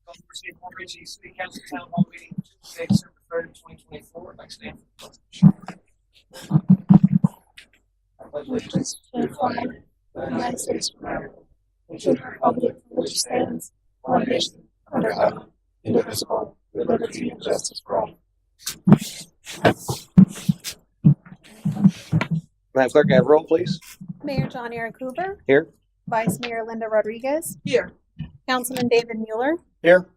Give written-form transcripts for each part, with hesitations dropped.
Call for City of Long Ridge City Council Town Hall meeting Tuesday, December 3rd, 2024. Like stand for allegiance to the flag of the United States of America, and to the republic for which stands one nation under God, indivisible, with liberty and justice for all. Madam Clerk, have roll, please. Mayor John Eric Hoover. Here. Vice Mayor Linda Rodriguez. Here. Councilman David Mueller. Here.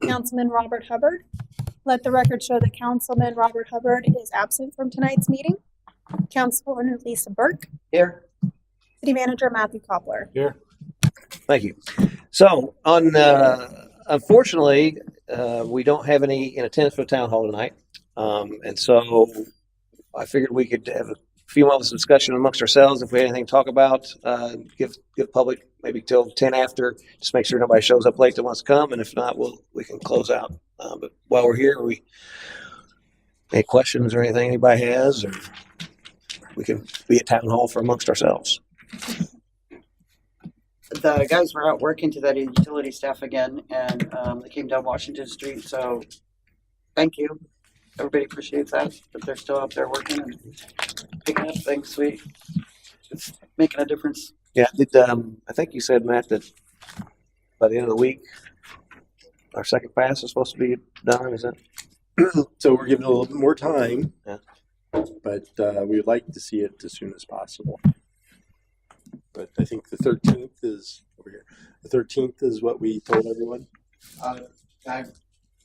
Councilman Robert Hubbard. Let the record show that Councilman Robert Hubbard is absent from tonight's meeting. Councilwoman Lisa Burke. Here. City Manager Matthew Koppler. Here. Thank you. So, unfortunately, we don't have any in attendance for the town hall tonight. And so I figured we could have a few moments of discussion amongst ourselves. If we had anything to talk about, give public maybe till 10 after, just make sure nobody shows up late that wants to come. And if not, we can close out. But while we're here, any questions or anything anybody has, or we can be at town hall for amongst ourselves. The guys were out working to that utility staff again, and they came down Washington Street. So, thank you. Everybody appreciates that they're still out there working and picking up things. Sweet, it's making a difference. Yeah, I think you said, Matt, that by the end of the week, our second pass is supposed to be done. Is that? So we're giving it a little bit more time. Yeah. But we would like to see it as soon as possible. But I think the 13th is over here. The 13th is what we told everyone. I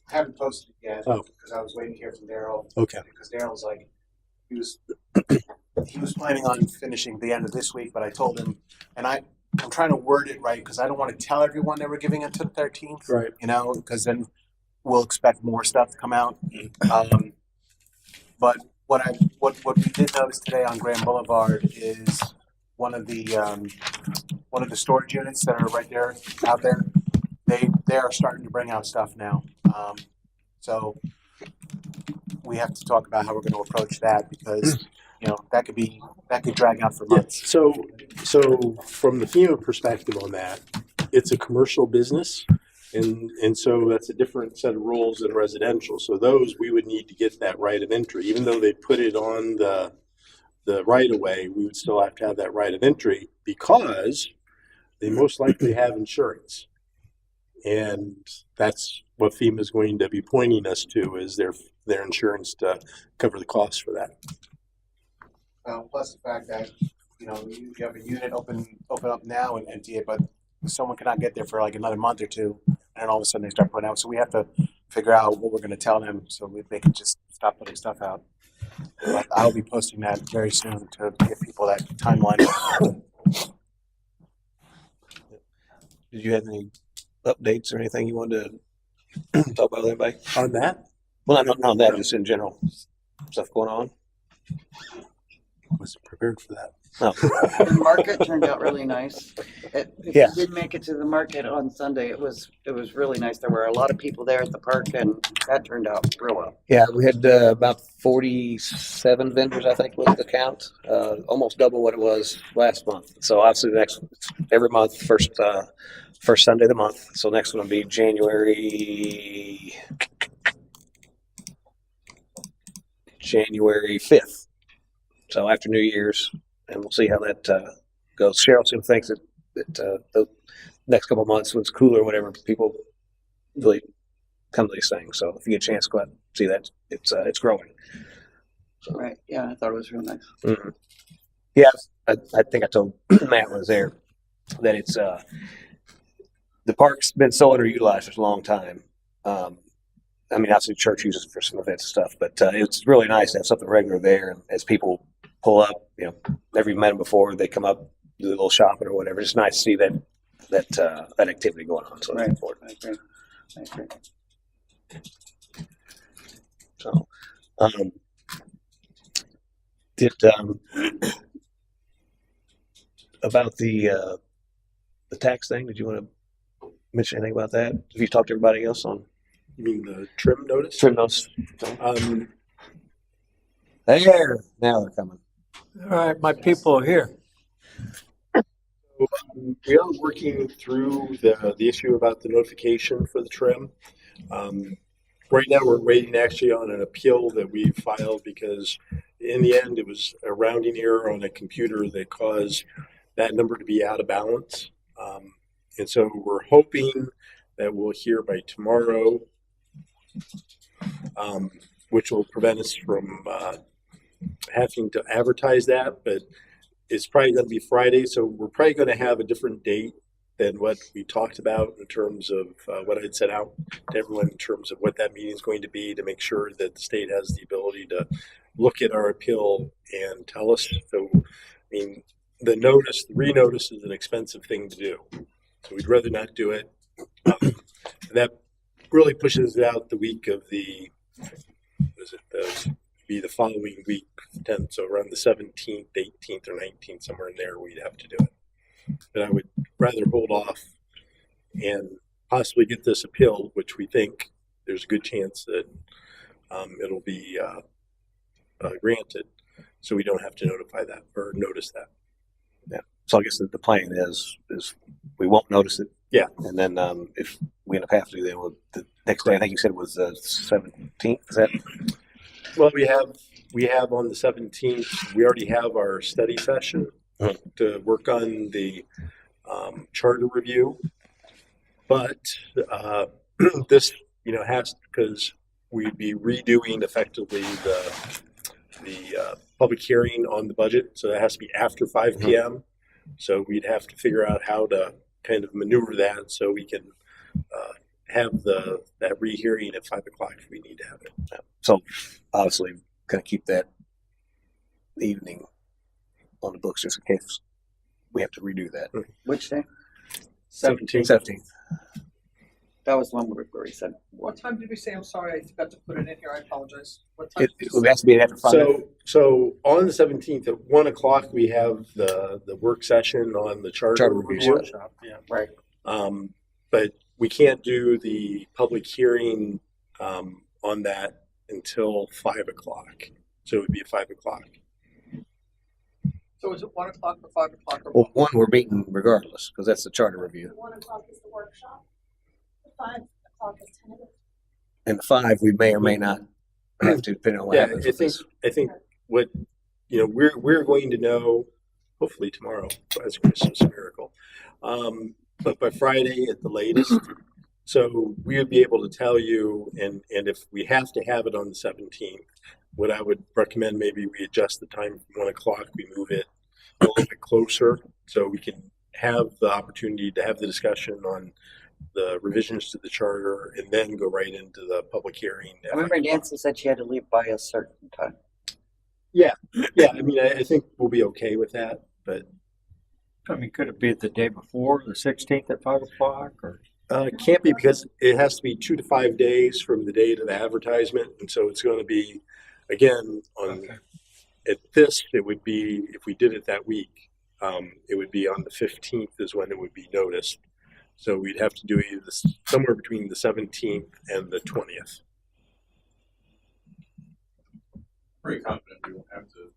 haven't posted it yet because I was waiting to hear from Daryl. Okay. Because Daryl's like, he was planning on finishing the end of this week, but I told him, and I'm trying to word it right because I don't want to tell everyone that we're giving it to the 13th. Right. You know, because then we'll expect more stuff to come out. But what we did notice today on Grand Boulevard is one of the storage units that are right there out there. They are starting to bring out stuff now. So we have to talk about how we're going to approach that because that could drag out for months. So from the FEMA perspective on that, it's a commercial business. And so that's a different set of rules than residential. So those we would need to get that right of entry, even though they put it on the right of way, we would still have to have that right of entry because they most likely have insurance. And that's what FEMA is going to be pointing us to is their insurance to cover the costs for that. Plus the fact that you have a unit open up now and empty it, but someone cannot get there for like another month or two, and then all of a sudden they start putting out. So we have to figure out what we're going to tell them so they can just stop putting stuff out. But I'll be posting that very soon to give people that timeline. Did you have any updates or anything you wanted to talk about with anybody? On that? Well, not on that, just in general stuff going on. Wasn't prepared for that. No. The market turned out really nice. If Yeah. you did make it to the market on Sunday, it was really nice. There were a lot of people there at the park, and that turned out real well. Yeah, we had about 47 vendors, I think, was the count. Almost double what it was last month. So obviously, every month, first Sunday of the month. So next one will be January 5th. So after New Year's, and we'll see how that goes. Cheryl seems to think that the next couple of months, when it's cooler or whatever, people really come to these things. So if you get a chance, go out and see that. It's growing. So, Right. Yeah, I thought it was real nice. mm-hmm. Yeah, I think I told Matt was there that it's the park's been so underutilized for a long time. I mean, obviously, the church uses it for some events and stuff, but it's really nice to have something regular there. And as people pull up, never met them before, they come up, do a little shopping or whatever. It's nice to see that activity going on. So Right. important. I agree. So, about the tax thing, did you want to mention anything about that? Have you talked to everybody else on? You mean the trim notice? Trim notes. There, now they're coming. All right, my people are here. We are working through the issue about the notification for the trim. Right now, we're waiting actually on an appeal that we filed because in the end, it was a rounding error on a computer that caused that number to be out of balance. And so we're hoping that we'll hear by tomorrow, which will prevent us from having to advertise that, but it's probably going to be Friday. So we're probably going to have a different date than what we talked about in terms of what I'd set out to everyone in terms of what that meeting is going to be to make sure that the state has the ability to look at our appeal and tell us. So, I mean, the renotice is an expensive thing to do. So we'd rather not do it. That really pushes it out the week of the following week, 10th. So around the 17th, 18th, or 19th, somewhere in there, we'd have to do it. But I would rather hold off and possibly get this appeal, which we think there's a good chance that it'll be granted, so we don't have to notify that or notice that. Yeah. So I guess the plan is we won't notice it. Yeah. And then if we end up having to, then the next day, I think you said was the 17th. Is that? Well, we have on the 17th, we already have our study session to work on the charter review. But this, has, because we'd be redoing effectively the public hearing on the budget. So that has to be after 5 p.m. So we'd have to figure out how to kind of maneuver that so we can have that rehearing at 5 o'clock if we need to have it. Yeah. So obviously, going to keep that evening on the books just in case we have to redo that. Which day? 17th. That was one where he said. What time did we say? I'm sorry, I forgot to put it in here. I apologize. What time? It has to be after 5. So on the 17th at 1 o'clock, we have the work session on the charter review. Workshop, yeah. Right. But we can't do the public hearing on that until 5 o'clock. So it would be at 5 o'clock. So is it 1 o'clock or 5 o'clock or Well, 1 we're meeting regardless because that's the charter review. 1 o'clock is the workshop. 5 o'clock is tentative. And 5 we may or may not have to, depending on what Yeah, happens. I think what we're going to know hopefully tomorrow as Christmas miracle, but by Friday at the latest. So we would be able to tell you, and if we have to have it on the 17th, what I would recommend maybe we adjust the time from 1 o'clock. We move it a little bit closer so we can have the opportunity to have the discussion on the revisions to the charter and then go right into the public hearing. I remember Nancy said she had to leave by a certain time. Yeah. I mean, I think we'll be okay with that, but I mean, could it be the day before, the 16th at 5 o'clock, or? it can't be because it has to be 2 to 5 days from the date of the advertisement, and so it's going to be again on. Okay. At this, it would be if we did it that week. It would be on the 15th is when it would be noticed. So we'd have to do either somewhere between the 17th and the 20th. Pretty confident we won't have to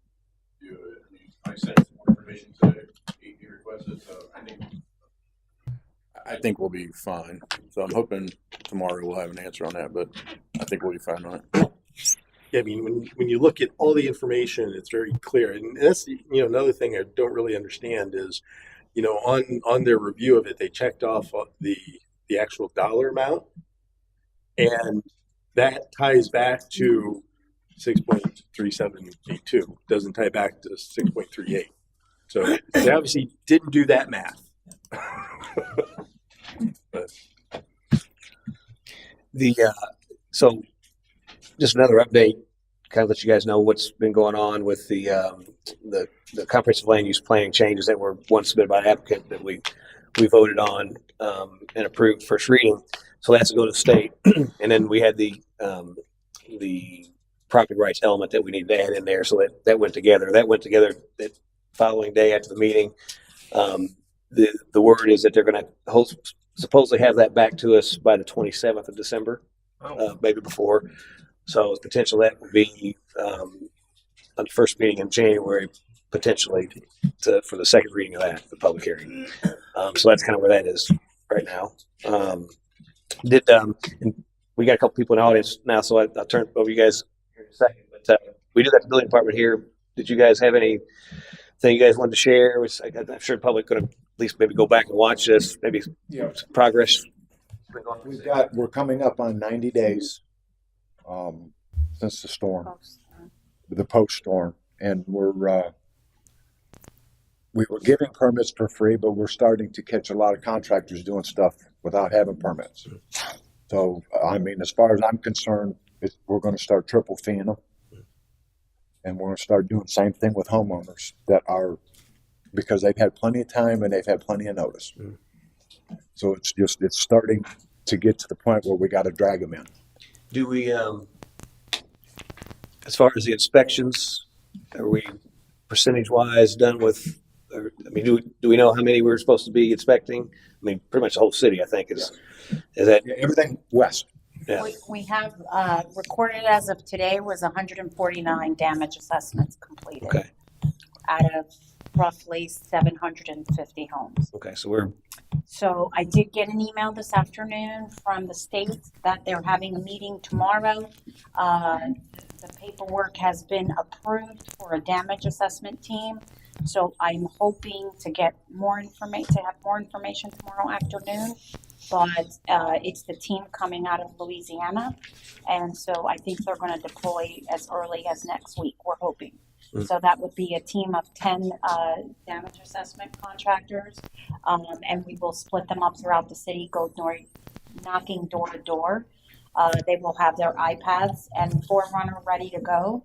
do it. I mean, I sent some more information today. He requested, so I think we'll be fine. So I'm hoping tomorrow we'll have an answer on that, but I think we'll be fine on it. Yeah, I mean, when you look at all the information, it's very clear. And that's another thing I don't really understand is, on their review of it, they checked off the actual dollar amount, and that ties back to 6.3782. Doesn't tie back to 6.38. So they obviously didn't do that math. But So just another update, kind of let you guys know what's been going on with the comprehensive land use planning changes that were once submitted by the applicant that we voted on and approved first reading. So that's to go to the state, and then we had the property rights element that we need to add in there. So that went together. That went together the following day after the meeting. The word is that they're going to supposedly have that back to us by the 27th of December, maybe before. So the potential that would be on the first meeting in January, potentially for the second reading of that, the public hearing. So that's kind of where that is right now. And we got a couple people in the audience now, so I'll turn it over to you guys here in a second. But we do got the building department here. Did you guys have anything you guys wanted to share? I'm sure the public could have at least maybe go back and watch this, maybe Yeah. some progress. We're coming up on 90 days since the storm, the post storm, and we were giving permits for free, but we're starting to catch a lot of contractors doing stuff without having permits. So, I mean, as far as I'm concerned, we're going to start triple feeing them. And we're going to start doing the same thing with homeowners because they've had plenty of time and they've had plenty of notice. So it's starting to get to the point where we got to drag them in. Do we, as far as the inspections, are we percentage wise done with? Do we know how many we're supposed to be inspecting? I mean, pretty much the whole city, I think, is that Everything west. yeah. We have recorded as of today was 149 damage assessments completed Okay. out of roughly 750 homes. Okay, so So I did get an email this afternoon from the state that they're having a meeting tomorrow. The paperwork has been approved for a damage assessment team. So I'm hoping to get more information, to have more information tomorrow afternoon. But it's the team coming out of Louisiana. And so I think they're going to deploy as early as next week, we're hoping. So that would be a team of 10 damage assessment contractors. And we will split them up throughout the city, knocking door to door. They will have their iPads and Forerunner ready to go.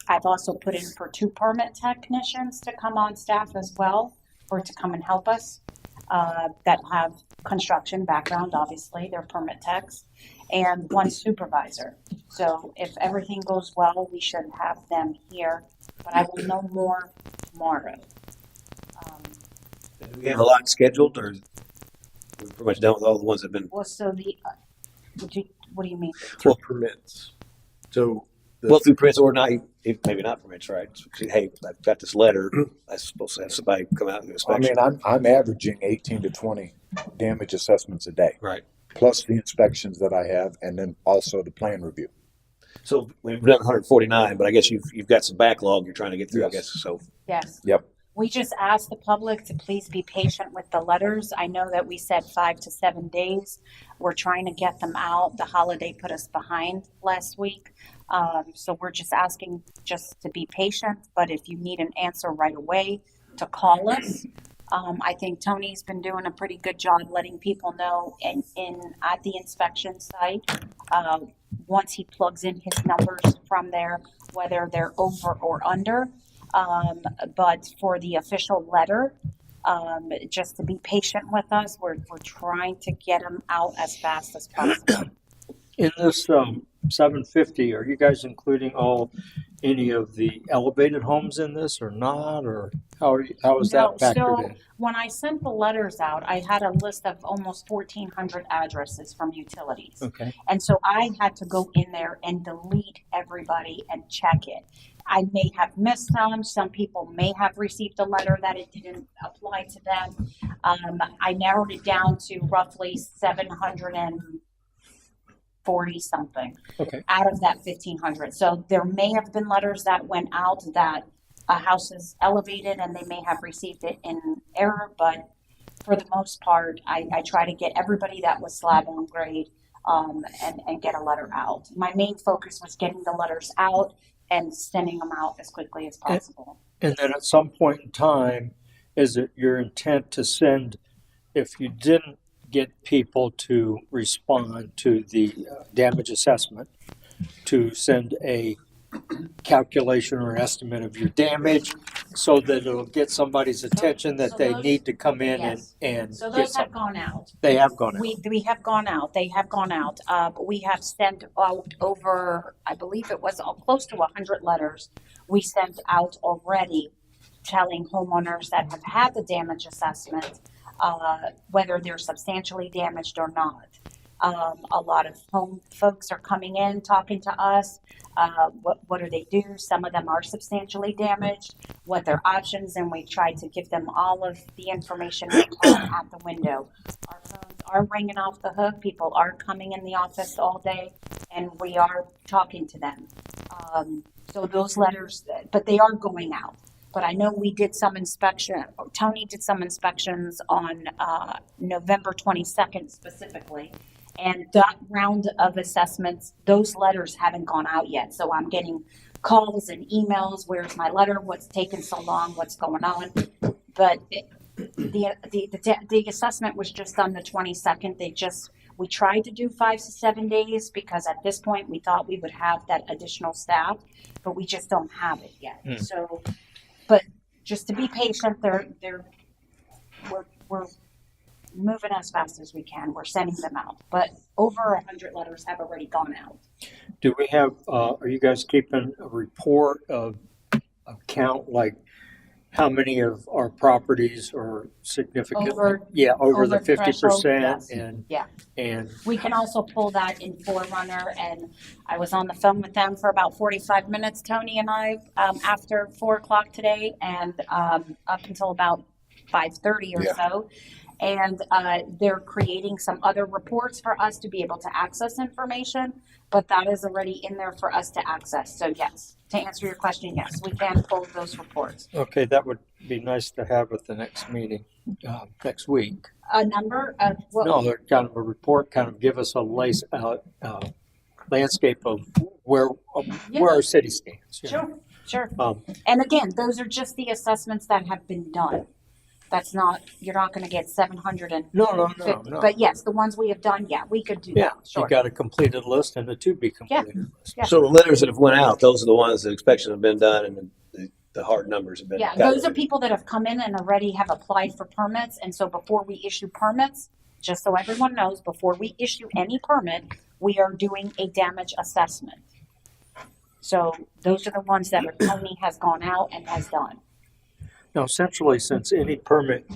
I've also put in for 2 permit technicians to come on staff as well, or to come and help us, that have construction background, obviously, they're permit techs, and 1 supervisor. So if everything goes well, we should have them here, but I will know more tomorrow. do we have a lot scheduled, or we're pretty much done with all the ones that have been? Well, so what do you mean? For permits. So Well, through permits or not, maybe not permits, right? So, hey, I've got this letter. I'm supposed to have somebody come out and do I inspection. mean, I'm averaging 18 to 20 damage assessments a day, Right. plus the inspections that I have, and then also the plan review. So we've done 149, but I guess you've got some backlog you're trying to get through. Yes. I guess so. Yes. Yep. We just asked the public to please be patient with the letters. I know that we said 5 to 7 days. We're trying to get them out. The holiday put us behind last week. So we're just asking just to be patient, but if you need an answer right away, to call us. I think Tony's been doing a pretty good job letting people know at the inspection site. Once he plugs in his numbers from there, whether they're over or under. But for the official letter, just to be patient with us, we're trying to get them out as fast as possible. In this 750, are you guys including any of the elevated homes in this or not, or how is that factored So in? when I sent the letters out, I had a list of almost 1,400 addresses from utilities. Okay. And so I had to go in there and delete everybody and check it. I may have missed some. Some people may have received a letter that it didn't apply to them. I narrowed it down to roughly 740 something Okay. out of that 1,500. So there may have been letters that went out that a house is elevated and they may have received it in error, but for the most part, I try to get everybody that was slab on grade and get a letter out. My main focus was getting the letters out and sending them out as quickly as possible. And then at some point in time, is it your intent to send, if you didn't get people to respond to the damage assessment, to send a calculation or estimate of your damage so that it'll get somebody's attention that so they those- need to come in yes. and So get those have something? gone out. They have gone out. We have gone out. They have gone out. We have sent out over, I believe it was close to 100 letters. We sent out already telling homeowners that have had the damage assessment, whether they're substantially damaged or not. A lot of home folks are coming in, talking to us. What do they do? Some of them are substantially damaged, what their options, and we try to give them all of the information we can at the window. Our phones are ringing off the hook. People are coming in the office all day, and we are talking to them. So those letters, but they are going out. But I know we did some inspection, Tony did some inspections on November 22nd specifically. And that round of assessments, those letters haven't gone out yet. So I'm getting calls and emails. Where's my letter? What's taking so long? What's going on? But the assessment was just on the 22nd. We tried to do 5 to 7 days because at this point we thought we would have that additional staff, but we just don't have it yet. So, but just to be patient, we're moving as fast as we can. We're sending them out, but over 100 letters have already gone out. Do we have, are you guys keeping a report of count, like how many of our properties are significantly? Over the threshold, 50%. yes. And, Yeah. and We can also pull that in Forerunner, and I was on the phone with them for about 45 minutes, Tony and I, after 4 o'clock today, and up until about 5:30 or so. And they're creating some other reports for us to be able to access information, but that is already in there for us to access. So yes, to answer your question, yes, we can pull those reports. okay, that would be nice to have at the next meeting, next week. A number of No, they're kind of a report, kind of give us a landscape of where our city stands. you know. Sure. Um, And again, those are just the assessments that have been done. That's not, you're not going to get 750. No. But yes, the ones we have done, yeah, we could do Yeah, that. Sure. you got a completed list and a to be completed list. Yeah. So the letters that have went out, those are the ones that inspections have been done and the hard numbers have been. Yeah, those are people that have come in and already have applied for permits. And so before we issue permits, just so everyone knows, before we issue any permit, we are doing a damage assessment. So those are the ones that Tony has gone out and has done. Now, essentially, since any permit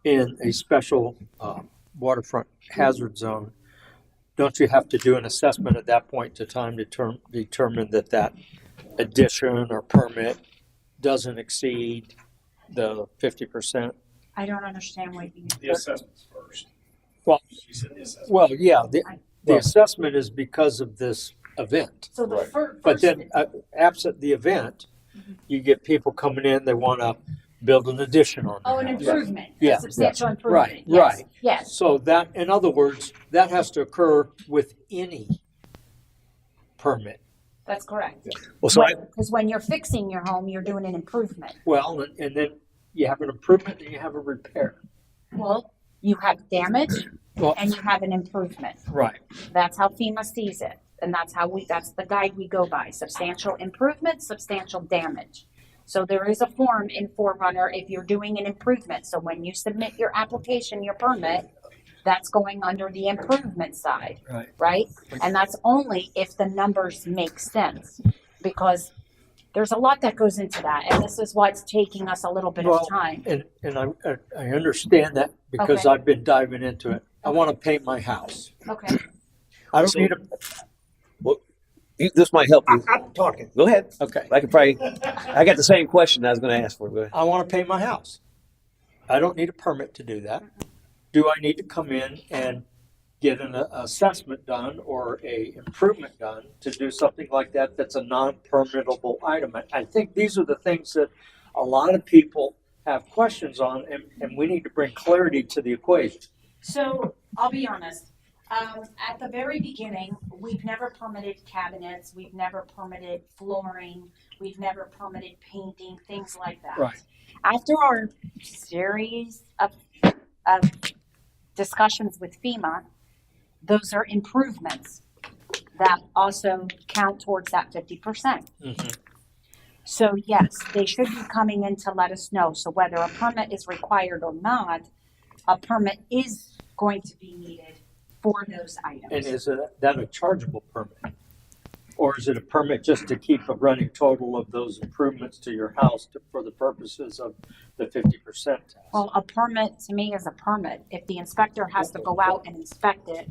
in a special waterfront hazard zone, don't you have to do an assessment at that point to time to determine that addition or permit doesn't exceed the 50%? I don't understand what you The assessments first. Well, She said the assessment. well, yeah, the assessment is because of this event. So the first. But then, absent the event, you get people coming in, they want to build an addition on Oh, an their house. improvement, Yeah. a substantial improvement. Right, Yes, right. Yes, So that, in other words, that has to occur with any permit. that's correct. Well, so Because when you're fixing your home, you're doing an improvement. Well, and then you have an improvement and you have a repair. Well, you have damage Well, and you have an improvement. right. That's how FEMA sees it. And that's the guide we go by. Substantial improvement, substantial damage. So there is a form in Forerunner if you're doing an improvement. So when you submit your application, your permit, that's going under the improvement side, Right. right? And that's only if the numbers make sense, because there's a lot that goes into that. And this is what's taking us a little bit Well, of time. And I understand that because Okay. I've been diving into it. I want to paint my house. Okay. I don't So- need a, this might help you. I'm talking. Go ahead. Okay. I got the same question I was going to ask for. Go ahead. I want to paint my house. I don't need a permit to do that. Do I need to come in and get an assessment done or a improvement done to do something like that that's a non-permittable item? I think these are the things that a lot of people have questions on, and we need to bring clarity to the equation. So I'll be honest. At the very beginning, we've never permitted cabinets, we've never permitted flooring, we've never permitted painting, things like that. Right. After our series of discussions with FEMA, those are improvements that also count towards that 50%. Mm-hmm. So yes, they should be coming in to let us know. So whether a permit is required or not, a permit is going to be needed for those items. And is that a chargeable permit? Or is it a permit just to keep a running total of those improvements to your house for the purposes of the 50% test? Well, a permit to me is a permit. If the inspector has to go out and inspect it,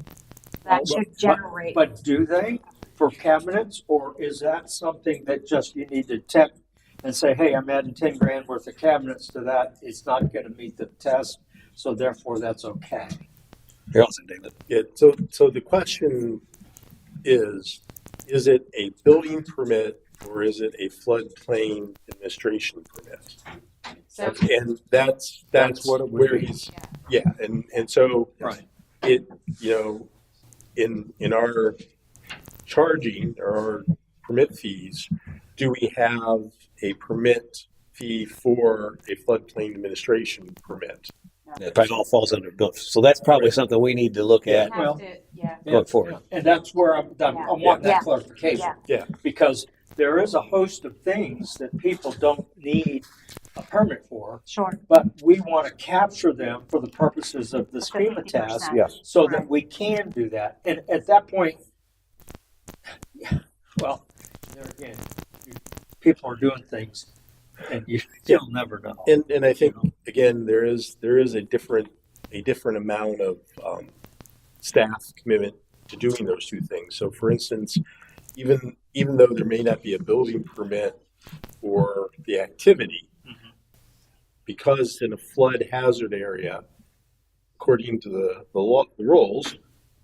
that should generate. But do they for cabinets, or is that something that just you need to check and say, hey, I'm adding 10 grand worth of cabinets to that. It's not going to meet the test, so therefore that's okay. Here, listen, David. Yeah, so the question is it a building permit or is it a floodplain administration permit? So And that's what it would where be. he's, yeah, and so Right. it, in our charging or our permit fees, do we have a permit fee for a floodplain administration permit? It probably all falls under both. So that's probably something we need to look at Well, yeah. going forward. And that's where I'm wanting Yeah. that clarification. Yeah. Because there is a host of things that people don't need a permit for, Sure. but we want to capture them for the purposes of this The FEMA 50%. task Yes. so Right. that we can do that. And at that point, well, there again, people are doing things and you'll never know. And I think again there is a different amount of staff commitment to doing those two things. So for instance, even though there may not be a building permit for the activity, because in a flood hazard area, according to the law, the rules,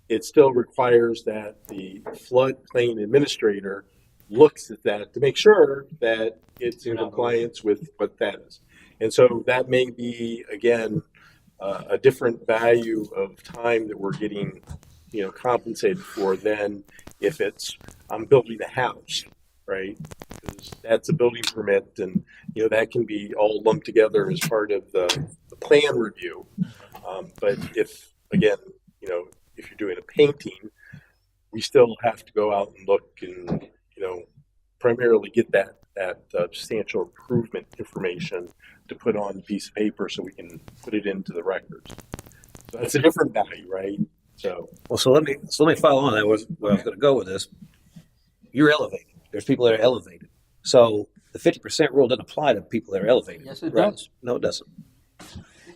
it still requires that the floodplain administrator looks at that to make sure that it's in compliance with what that is. And so that may be, again, a different value of time that we're getting, compensated for than if I'm building a house, right? Because that's a building permit and, that can be all lumped together as part of the plan review. But if you're doing a painting, we still have to go out and look and, primarily get that substantial improvement information to put on a piece of paper so we can put it into the records. So that's a different value, right? So Let me follow on that. Where I was going to go with this. You're elevated. There's people that are elevated. So the 50% rule doesn't apply to people that are elevated. Yes, it right? does. No, it doesn't.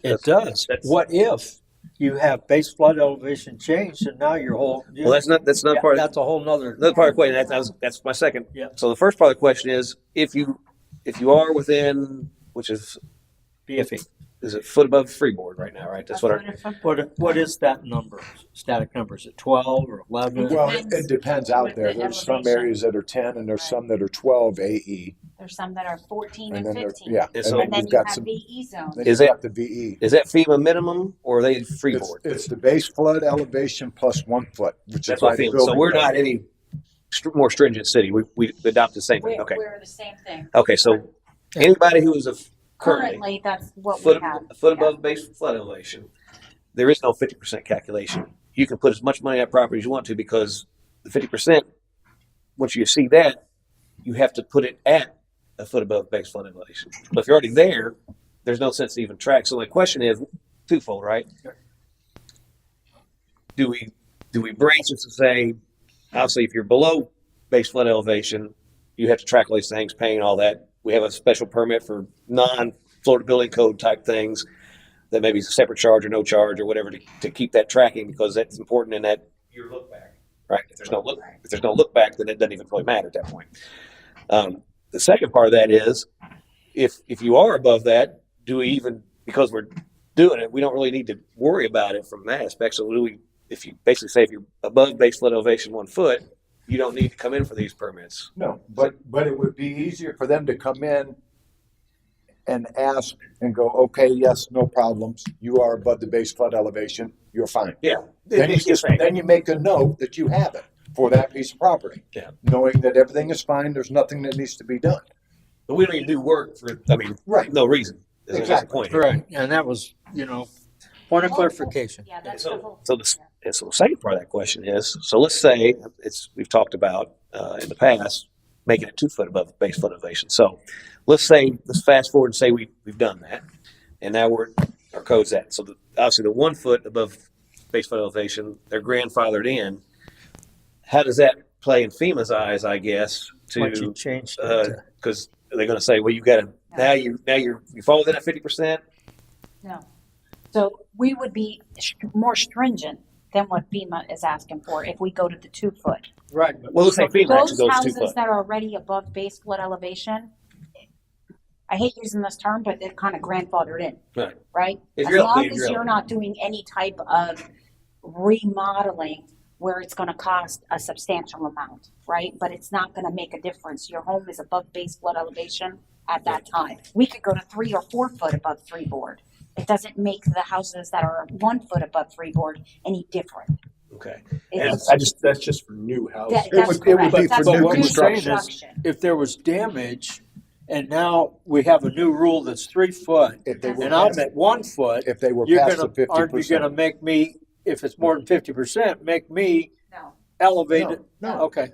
It does. What if you have base flood elevation changed and now your whole Well, that's not part of that's a whole nother another part of the question. That's my second. Yeah. So the first part of the question is if you are within, which is BFE. is it foot above freeboard right now, right? That's what What is that number? Static number? Is it 12 or 11? Well, Depends it depends out with there. the There's some elevation. areas that are 10 and there's Right. some that are 12 AE. There's some that are 14 and And then there, 15. yeah. And so- And then you've you got have some, VE zone. then Is you've it- got the VE. is that FEMA minimum or are they freeboard? It's the base flood elevation plus 1 foot, which That's is what by I the feel. So building we're code. not any more stringent city. We adopt the same thing. We're, Okay. we're the same thing. Okay. So anybody who is currently Currently, that's what foot, we have. a foot Yeah. above base flood elevation, there is no 50% calculation. You can put as much money on that property as you want to because the 50%, once you see that, you have to put it at a foot above base flood elevation. But if you're already there, there's no sense to even track. So the question is twofold, right? Do we branch it to say, obviously, if you're below base flood elevation, you have to track all these things, paying all that. We have a special permit for non-Florida building code type things that maybe is a separate charge or no charge or whatever to keep that tracking because that's important in that your look back, right? If there's no look back, then it doesn't even really matter at that point. The second part of that is if you are above that, do we even, because we're doing it, we don't really need to worry about it from that aspect. So if you basically say if you're above base flood elevation 1 foot, you don't need to come in for these permits. No, but it would be easier for them to come in and ask and go, okay, yes, no problems. You are above the base flood elevation. You're fine. Yeah. Then you make a note that you have it for that piece of property. Yeah. Knowing that everything is fine, there's nothing that needs to be done. But we don't need to do work for, Right. no reason. That's Exactly. the point. Correct. And that was, point of clarification. Yeah, that's So- the whole. So the second part of that question is, so let's say we've talked about in the past making it 2 foot above base flood elevation. So let's fast forward and say we've done that, and now our code's at. So obviously the 1 foot above base flood elevation, they're grandfathered in. How does that play in FEMA's eyes, I guess, Once you to change it to- because they're going to say, well, you got to you fall within at 50%. No. So we would be more stringent than what FEMA is asking for if we go to the 2 foot. Right. Well, let's say FEMA actually Those goes 2 houses foot. that are already above base flood elevation, I hate using this term, but they're kind of grandfathered in, Right. right? If As you're long elevated, as you're you're not doing any type of remodeling where it's gonna cost a substantial amount, right? But it's not gonna make a difference. Your home is above base flood elevation at that time. We could go to 3 or 4 foot above freeboard. It doesn't make the houses that are 1 foot above freeboard any different. Okay. It's- That's just for new houses. that- It that's would- it would correct. be That's for new for construction. If there was damage, and now we have a new rule that's 3 foot, If they were and I'm past, at 1 foot, if they were you're past the gonna, aren't you gonna 50%. make me, if it's more than 50%, make me No. elevate it? No. Okay.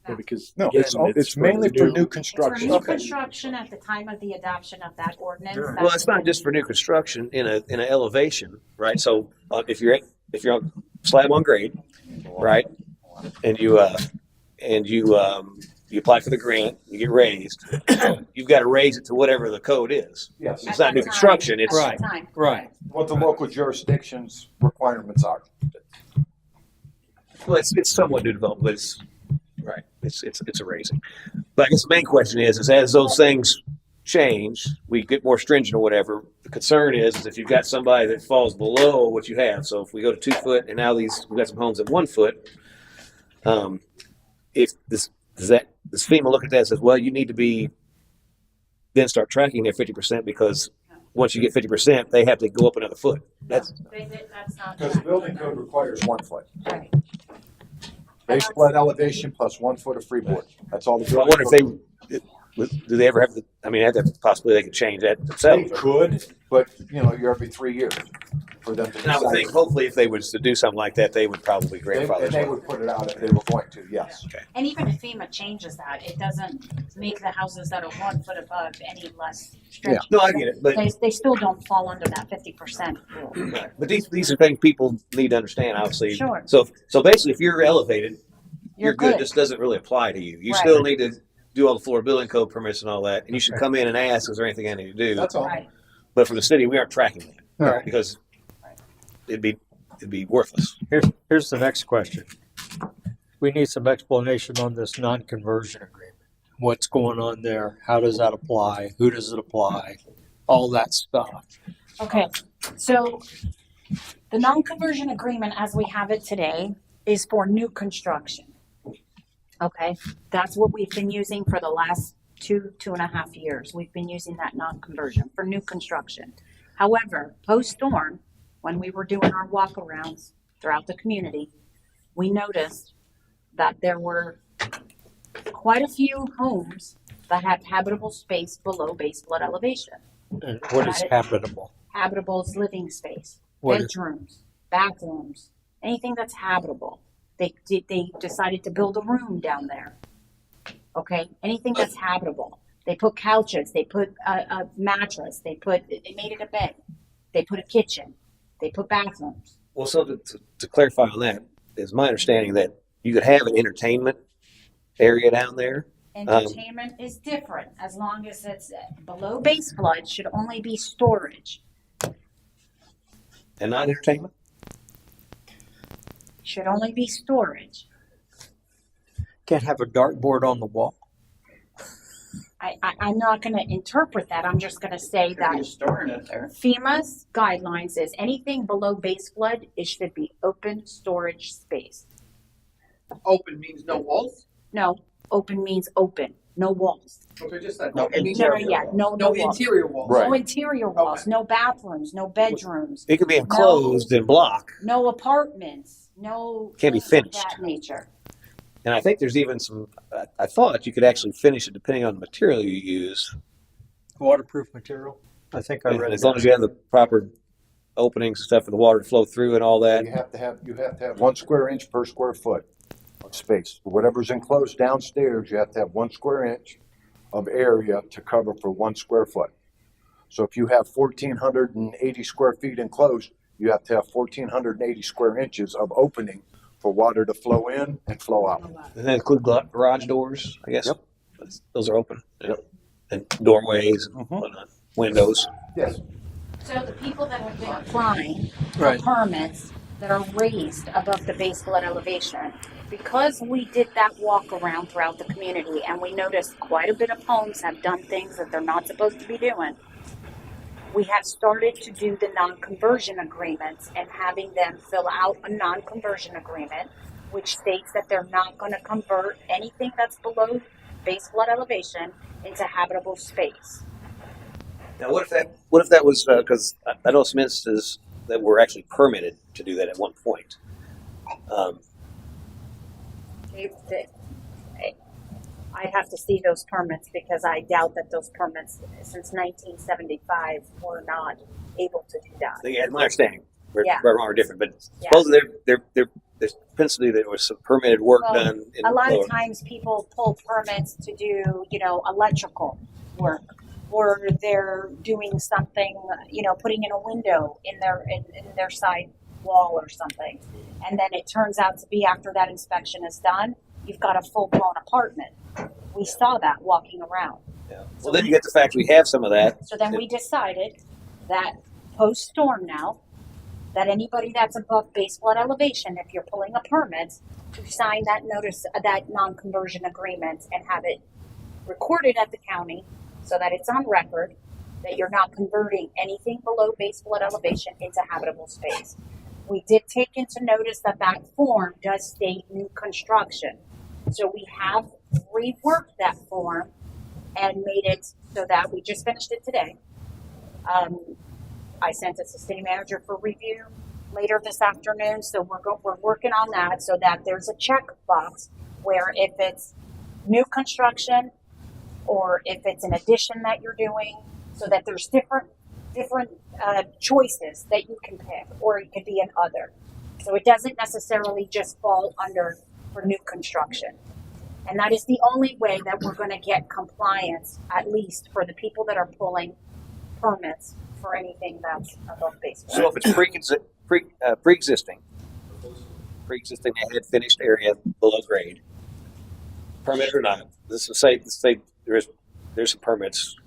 Yeah, because No, again, it's mainly for new construction. It's for new Okay. construction at the time of the adoption of that ordinance. Sure. Well, it's not just for new construction in an elevation, right? So if you're on slab on grade, right, and you apply for the grant, you get raised, you've got to raise it to whatever the code is. Yes. It's not new construction. It's Right. Right. What the local jurisdiction's requirements are. well, it's somewhat new development, but it's right. It's a raising. But I guess the main question is as those things change, we get more stringent or whatever. The concern is if you've got somebody that falls below what you have. So if we go to 2 foot and now we've got some homes at 1 foot, if does FEMA look at that and says, well, you need to be then start tracking their 50% because once you get 50%, they have to go up another foot. That's That's not. Because the building code requires 1 foot. Right. Base flood elevation plus 1 foot of freeboard. That's all the I building. wonder if do they ever have the? I mean, possibly they could change that They themselves. could, but you're every 3 years for them to And I would decide. think, hopefully, if they was to do something like that, they would probably grandfather. And they would put it out if they were going to, yes. And even if FEMA changes that, it doesn't make the houses that are 1 foot above any less stringent. No, I get it, but They still don't fall under that 50% rule. right. But these are things people need to understand. Obviously, Sure. So basically, if you're elevated, you're good. good. This doesn't really apply to you. You Right. still need to do all the floor building code permits and all that, and you should come in and ask, is there anything I need to do? That's all. Right. But for the city, we aren't tracking that Right. because it'd be worthless. Here's the next question. We need some explanation on this non-conversion agreement. What's going on there? How does that apply? Who does it apply? All that stuff. Okay, so the non-conversion agreement as we have it today is for new construction. Okay, that's what we've been using for the last 2.5 years. We've been using that non-conversion for new construction. However, post-storm, when we were doing our walkarounds throughout the community, we noticed that there were quite a few homes that had habitable space below base flood elevation. And what is habitable? Habitable is living space, What is- bedrooms, bathrooms, anything that's habitable. They decided to build a room down there. Okay, anything that's habitable. They put couches, they put a mattress, they made it a bed, they put a kitchen, they put bathrooms. Well, so to clarify on that, is my understanding that you could have an entertainment area down there. Entertainment is different as long as it's below base flood. Should only be storage. And not entertainment? Should only be storage. Can't have a dartboard on the wall. I'm not going to interpret that. I'm just going to say that You're storing it there. FEMA's guidelines is anything below base flood, it should be open storage space. Open means no walls? No, open means open, no walls. Okay, just that. No, Open means No, yeah, no no walls. interior walls. Right. No interior walls, no bathrooms, no bedrooms, It could be enclosed and block. no apartments, no. Can't be things of finished. That nature. And I think there's even some, I thought you could actually finish it depending on the material you use. Waterproof material? I think I read As long as you have the proper openings and stuff for the water to flow through and all that. You have to have 1 square inch per square foot of space. Whatever's enclosed downstairs, you have to have 1 square inch of area to cover for 1 square foot. So if you have 1,480 square feet enclosed, you have to have 1,480 square inches of opening for water to flow in and flow out. Does that include garage doors, I guess? Yep. Those are open. Yep. And doorways and Mhm. whatnot, windows. Yes. So the people that have been applying for Right. permits that are raised above the base flood elevation, because we did that walk around throughout the community and we noticed quite a bit of homes have done things that they're not supposed to be doing, we have started to do the non-conversion agreements and having them fill out a non-conversion agreement, which states that they're not going to convert anything that's below base flood elevation into habitable space. Now, what if that was, because I know some instances that were actually permitted to do that at one point. I'd have to see those permits because I doubt that those permits since 1975 were not able to do that. Yeah, my understanding, right Yeah. or wrong or different, but Yeah. supposedly there's principally there was some permitted work Well, done in A lot lower. of times people pull permits to do, electrical work, or they're doing something, putting in a window in their side wall or something. And then it turns out to be after that inspection is done, you've got a full-blown apartment. We saw that walking around. Yeah. Well, then you get the fact we have some of that. So then we decided that post-storm now, that anybody that's above base flood elevation, if you're pulling a permit, to sign that notice, that non-conversion agreement and have it recorded at the county so that it's on record that you're not converting anything below base flood elevation into habitable space. We did take into notice that that form does state new construction. So we have reworked that form and made it so that we just finished it today. I sent it to city manager for review later this afternoon. So we're working on that so that there's a checkbox where if it's new construction or if it's an addition that you're doing, so that there's different choices that you can pick, or it could be an other. So it doesn't necessarily just fall under for new construction. And that is the only way that we're going to get compliance, at least for the people that are pulling permits for anything that's above base flood. So if it's pre-existing, they had finished area below grade, permit or not. Let's say there's some permits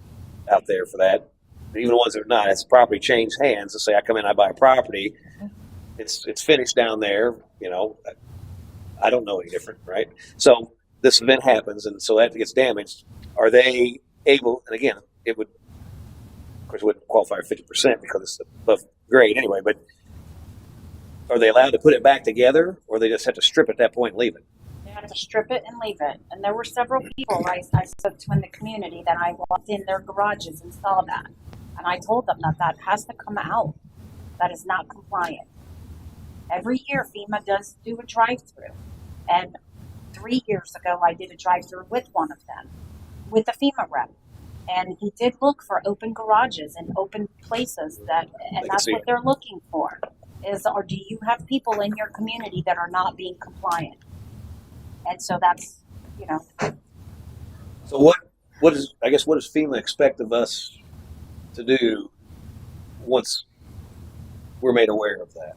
out there for that. But even the ones that are not, it's property changed hands. Let's say I come in, I buy a property, it's finished down there. I don't know any different, right? So this event happens, and so that gets damaged. Are they able? And again, it would, of course, it wouldn't qualify for 50% because it's above grade anyway. But are they allowed to put it back together, or they just have to strip at that point and leave it? They had to strip it and leave it. And there were several people I spoke to in the community that I walked in their garages and saw that. And I told them that has to come out. That is not compliant. Every year FEMA does do a drive-through. And 3 years ago I did a drive-through with one of them, with the FEMA rep. And he did look for open garages and open places and that's what they're looking for. Or do you have people in your community that are not being compliant? And so that's, So what does FEMA expect of us to do once we're made aware of that?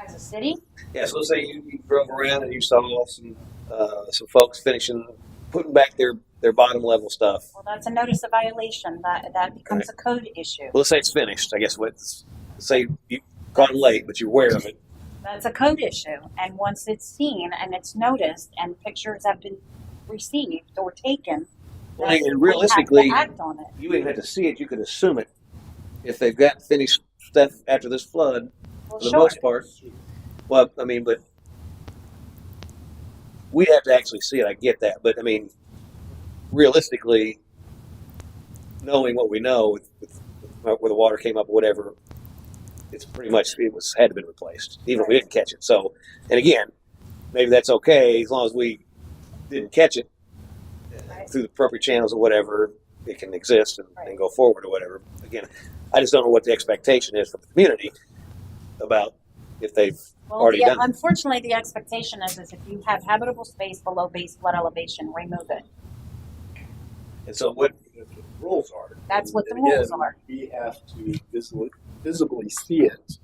as a city, Yeah, so let's say you drove around and you saw some folks putting back their bottom level stuff. well, that's a notice of violation. That becomes a code issue. Well, let's say it's finished. I guess let's say you caught them late, but you're aware of it. That's a code issue. And once it's seen and it's noticed and pictures have been received or taken, Well, then and we realistically, have to act on it. you wouldn't have to see it. You could assume it if they've got finished stuff after this flood. Well, For the sure. most part. Well, I mean, but we'd have to actually see it. I get that, but I mean, realistically, knowing what we know with where the water came up or whatever, it's pretty much had to been replaced, even if we didn't catch it. So, and again, maybe that's okay as long as we didn't catch it through the appropriate channels or whatever. It can exist and go forward or whatever. Again, I just don't know what the expectation is from the community about if they've already done it. Unfortunately, the expectation is if you have habitable space below base flood elevation, remove it. And so what The rules are. That's what the And again, rules are. We have to visibly see it.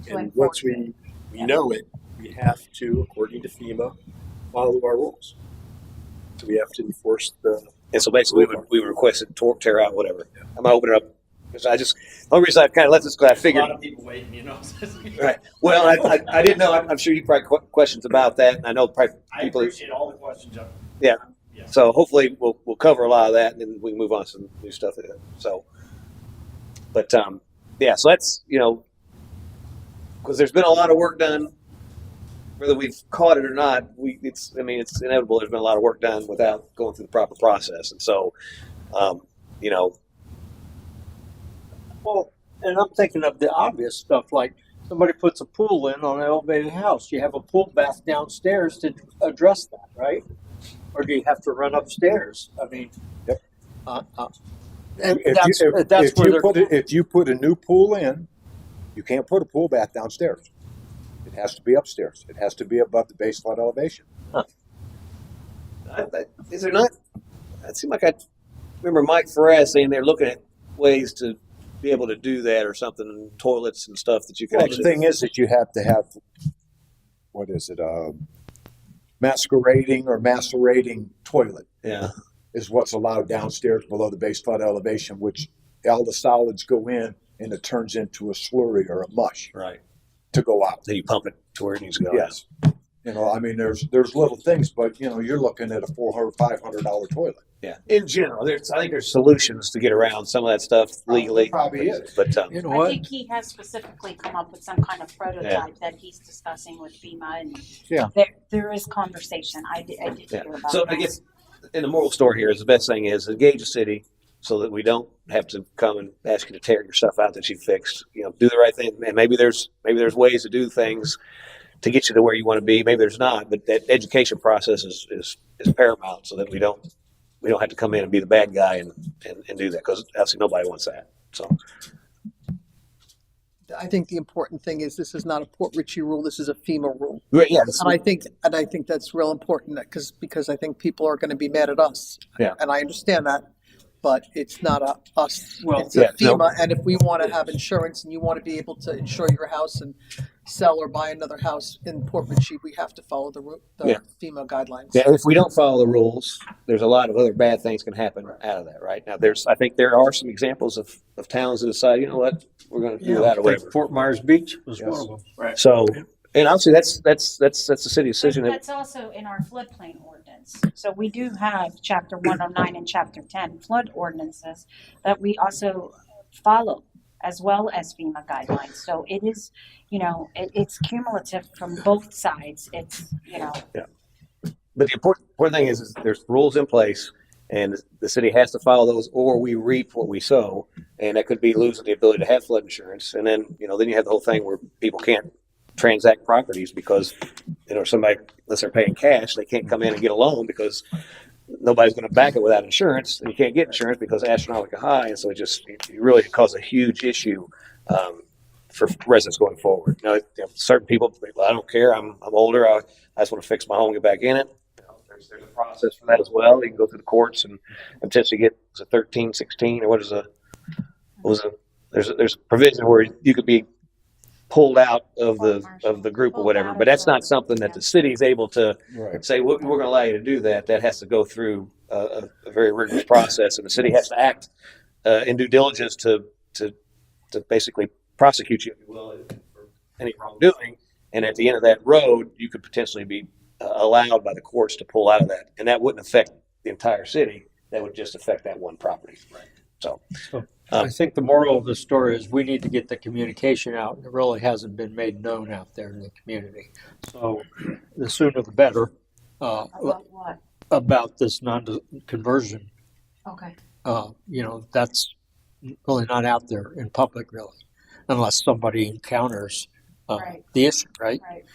To And enforce once we know it, we have to, according to FEMA, follow our rules. So we have to enforce the. And so basically, we would request it tear out, whatever. I'm gonna open it up because the only reason I kind of let this go, I A figured. lot of people waiting, you know. Right. Well, I didn't know. I'm sure you probably questions about that, and I know probably I people. appreciate all the questions. Yeah. Yeah. So hopefully we'll cover a lot of that, and then we can move on to some new stuff. So, but yeah. So that's because there's been a lot of work done, whether we've caught it or not. It's inevitable. There's been a lot of work done without going through the proper process, and so Well, and I'm thinking of the obvious stuff like somebody puts a pool in on an elevated house. You have a pool bath downstairs to address that, right? Or do you have to run upstairs? I mean, Yep. And If you put a new pool in, you can't put a pool bath downstairs. It has to be upstairs. It has to be above the base flood elevation. is there not? It seemed like I remember Mike Ferraz saying they're looking at ways to be able to do that or something, and toilets and stuff that you could Well, actually. the thing is that you have to have, what is it, masquerading or macerating toilet Yeah. is what's allowed downstairs below the base flood elevation, which all the solids go in and it turns into a slurry or a mush Right. to go out. Then you pump it to where it needs to go. Yes. I mean, there's little things, but you're looking at a $400, $500 toilet. Yeah. In general, I think there's solutions to get around some of that stuff legally. Probably is. But you know I what? think he has specifically come up with some kind of prototype that he's discussing with FEMA, and Yeah. there is conversation. I did yeah. hear about So that. I guess in the moral story here is the best thing is engage the city so that we don't have to come and ask you to tear your stuff out that you fixed. Do the right thing, and maybe there's ways to do things to get you to where you want to be. Maybe there's not, but that education process is paramount so that we don't have to come in and be the bad guy and do that, because obviously nobody wants that. So I think the important thing is this is not a Port Ritchie rule. This is a FEMA rule. yeah, And I think that's real important because I think people are going to be mad at us. Yeah. And I understand that, but it's not us. Well, It's a yeah, no. FEMA. And if we want to have insurance and you want to be able to insure your house and sell or buy another house in Port Ritchie, we have to follow the Yeah. FEMA guidelines. Yeah, if we don't follow the rules, there's a lot of other bad things can happen out of that, right? Now, I think there are some examples of towns that decide, you know what, we're going to do that or whatever. Fort Myers Beach was Yes. one of them. Right. So, and obviously that's the city's decision. That's also in our floodplain ordinance. So we do have chapter 109 and chapter 10 flood ordinances that we also follow, as well as FEMA guidelines. So it is, it's cumulative from both sides. It's, But the important thing is there's rules in place, and the city has to follow those, or we reap what we sow, and that could be losing the ability to have flood insurance. And then then you have the whole thing where people can't transact properties because somebody, unless they're paying cash, they can't come in and get a loan because nobody's going to back it without insurance, and you can't get insurance because astronomically high, and so it really caused a huge issue for residents going forward. Certain people, I don't care. I'm older. I just want to fix my home, get back in it. There's a process for that as well. You can go through the courts and potentially get 13, 16, or there's a provision where you could be pulled out of the group or whatever. But that's not something that the city is able to Right. say, we're going to allow you to do that. That has to go through a very rigorous process, and the city has to act in due diligence to basically prosecute you, if you will, for any wrongdoing. And at the end of that road, you could potentially be allowed by the courts to pull out of that, and that wouldn't affect the entire city. That would just affect that one property. Right. So I think the moral of the story is we need to get the communication out. It really hasn't been made known out there in the community. So the sooner the better about what? about this non-conversion. Okay. That's really not out there in public, really, unless somebody encounters Right. the issue, right? Right.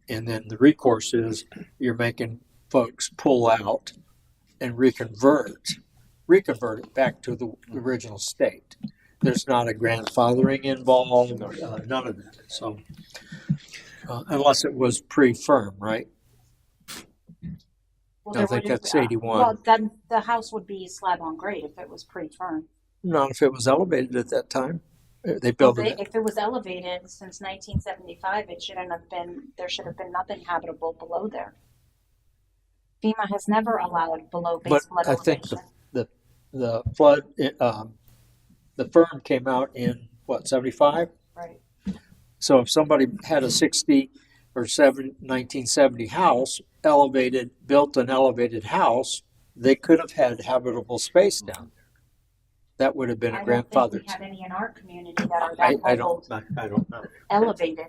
And then the recourse is you're making folks pull out and reconvert it back to the original state. There's not a grandfathering involved, none of that. So, unless it was pre-firm, right? Well, I there think would- that's 81. Well, then the house would be slab on grade if it was pre-firm. Not if it was elevated at that time. They built it. If it was elevated since 1975, there should have been nothing habitable below there. FEMA has never allowed below But base flood I think elevation. the flood, the firm came out in what, 75? Right. So if somebody had a 1970 house, built an elevated house, they could have had habitable space down there. That would have been a grandfather's. I don't think we have any in our community that are that I old, don't know. elevated,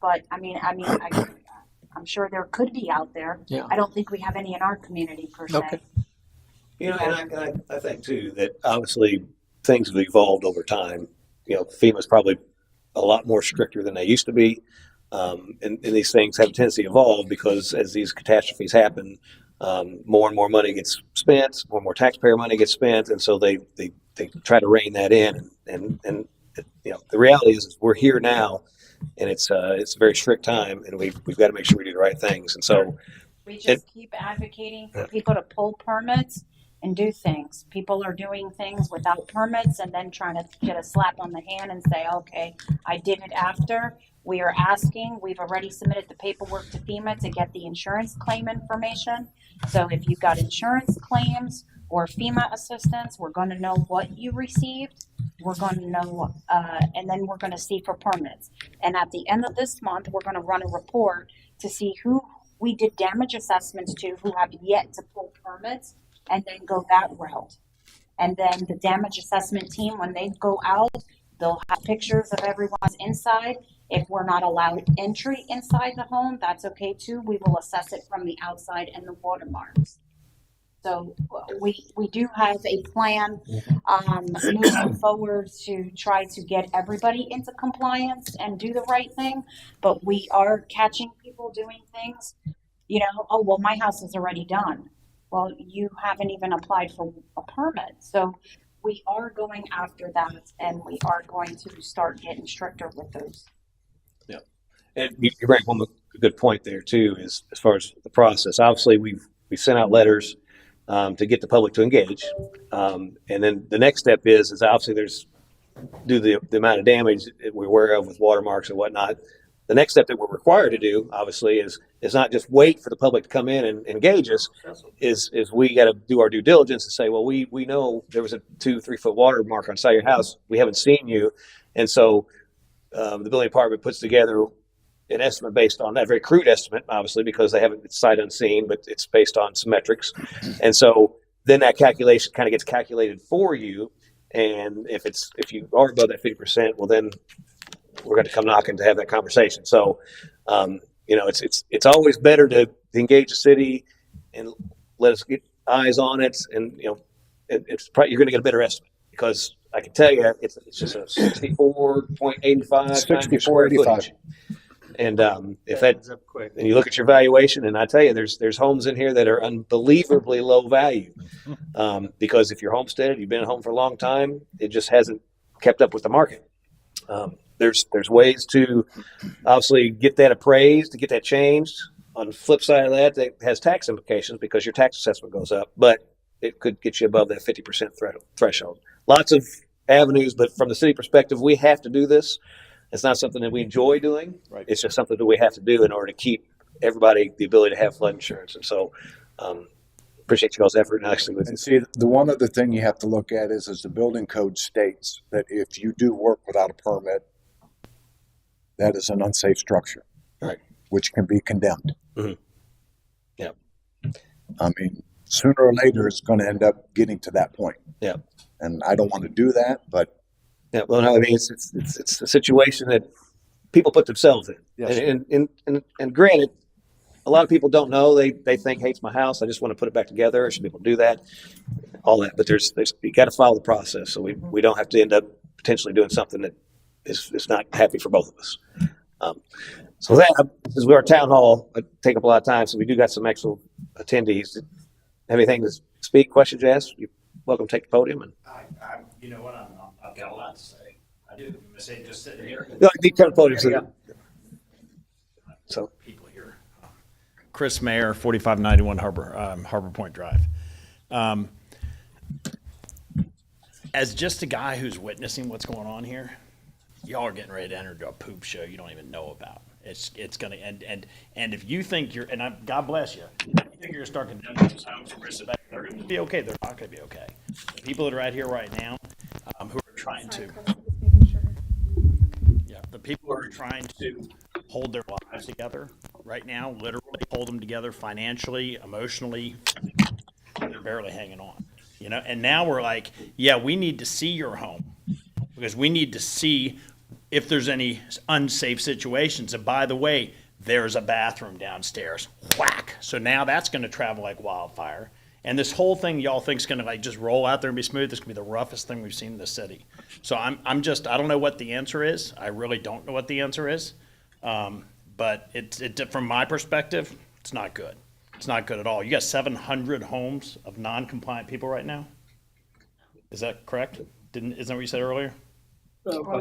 but I'm sure there could be out there. Yeah. I don't think we have any in our community per se. Okay. You know, and I think too that obviously things have evolved over time. You know, FEMA's probably a lot more stricter than they used to be. And these things have a tendency to evolve because as these catastrophes happen, more and more money gets spent, more and more taxpayer money gets spent, and so they try to rein that in. And you know, the reality is we're here now, and it's a very strict time, and we've got to make sure we do the right things. And so We just keep advocating for people to pull permits and do things. People are doing things without permits and then trying to get a slap on the hand and say, okay, I did it after. We are asking, we've already submitted the paperwork to FEMA to get the insurance claim information. So if you've got insurance claims or FEMA assistance, we're going to know what you received. We're going to know, and then we're going to see for permits. And at the end of this month, we're going to run a report to see who we did damage assessments to, who have yet to pull permits, and then go that route. And then the damage assessment team, when they go out, they'll have pictures of everyone's inside. If we're not allowed entry inside the home, that's okay too. We will assess it from the outside and the watermarks. So we do have a plan moving forward to try to get everybody into compliance and do the right thing. But we are catching people doing things, you know, oh, well, my house is already done. Well, you haven't even applied for a permit. So we are going after that, and we are going to start getting stricter with those. Yeah. And you bring one good point there too, is as far as the process. Obviously, we sent out letters to get the public to engage, and then the next step is obviously there's the amount of damage that we're aware of with watermarks and whatnot. The next step that we're required to do, obviously, is not just wait for the public to come in and engage us. Is we got to do our due diligence and say, well, we know there was a 2-3 foot watermark on the side of your house. We haven't seen you, and so the building department puts together an estimate based on that, very crude estimate, obviously, because they haven't been sight unseen, but it's based on some metrics. And so then that calculation kind of gets calculated for you. And if you are above that 50%, well, then we're going to come knocking to have that conversation. So, you know, it's always better to engage the city and let us get eyes on it. And, you know, it's probably, you're going to get a better estimate because I can tell you it's just a 64.85 64, 85. And if that, and you look at your valuation, and I tell you, there's homes in here that are unbelievably low value, because if you're homesteaded, you've been at home for a long time, it just hasn't kept up with the market. There's ways to obviously get that appraised, to get that changed. On the flip side of that, that has tax implications because your tax assessment goes up, but it could get you above that 50% threshold. Lots of avenues, but from the city perspective, we have to do this. It's not something that we enjoy doing. Right. It's just something that we have to do in order to keep everybody the ability to have flood insurance. And so, appreciate you all's effort. And see, the one other thing you have to look at is the building code states that if you do work without a permit, that is an unsafe structure, right? Which can be condemned. Mm-hmm. Yeah. I mean, sooner or later, it's going to end up getting to that point. Yeah. And I don't want to do that, but. Yeah, well, no, I mean, it's a situation that people put themselves in. Yes. And granted, a lot of people don't know. They think, hey, it's my house. I just want to put it back together. I should be able to do that, all that. But there's you got to follow the process. So we don't have to end up potentially doing something that is not happy for both of us. So that, as we're a town hall, it take up a lot of time. So we do got some actual attendees. Have anything to speak, questions, ask? You're welcome to take the podium. And you know what, I've got a lot to say. I do. I say just sitting here. No, you kind of podium. So people here. Chris Mayer, 4591 Harbor Point Drive. As just a guy who's witnessing what's going on here, y'all are getting ready to enter into a poop show you don't even know about. It's gonna and if you think you're God bless you, if you think you're gonna start condemning those homes and risk it back, they're gonna be okay. They're not gonna be okay. The people that are out here right now, who are trying to, the people who are trying to hold their lives together right now, literally hold them together financially, emotionally, they're barely hanging on. And now we're like, yeah, we need to see your home because we need to see if there's any unsafe situations. And by the way, there's a bathroom downstairs. Whack. So now that's going to travel like wildfire. And this whole thing y'all think is going to like just roll out there and be smooth. This could be the roughest thing we've seen in the city. So I don't know what the answer is. I really don't know what the answer is. But from my perspective, it's not good. It's not good at all. You got 700 homes of non-compliant people right now. Is that correct? Isn't that what you said earlier?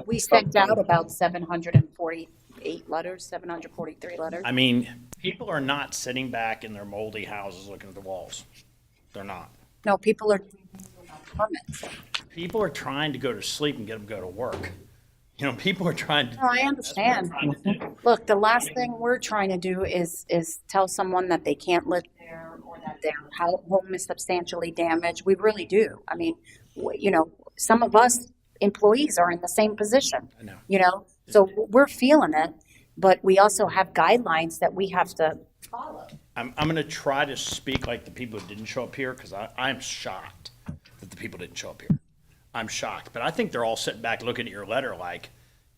We sent out about 748 letters, 743 letters. I mean, people are not sitting back in their moldy houses looking at the walls. They're not. No, people are permits. People are trying to go to sleep and get them to go to work. People are trying to. No, I understand. Look, the last thing we're trying to do is tell someone that they can't live there or that their home is substantially damaged. We really do. I mean, some of us employees are in the same position. I know. So we're feeling it, but we also have guidelines that we have to follow. I'm going to try to speak like the people who didn't show up here because I'm shocked that the people didn't show up here. I'm shocked, but I think they're all sitting back looking at your letter like,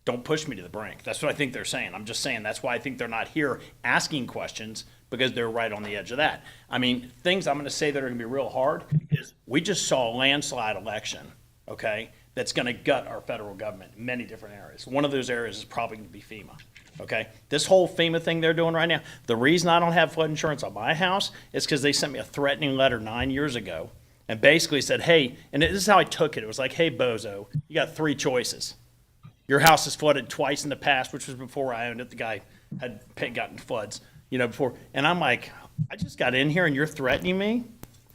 don't push me to the brink. That's what I think they're saying. I'm just saying that's why I think they're not here asking questions because they're right on the edge of that. I mean, things I'm going to say that are going to be real hard is we just saw a landslide election, okay, that's going to gut our federal government in many different areas. One of those areas is probably going to be FEMA, okay? This whole FEMA thing they're doing right now, the reason I don't have flood insurance on my house is because they sent me a threatening letter 9 years ago and basically said, hey, and this is how I took it. It was like, hey, bozo, you got 3 choices. Your house is flooded twice in the past, which was before I owned it. The guy had gotten floods, before. And I'm like, I just got in here and you're threatening me?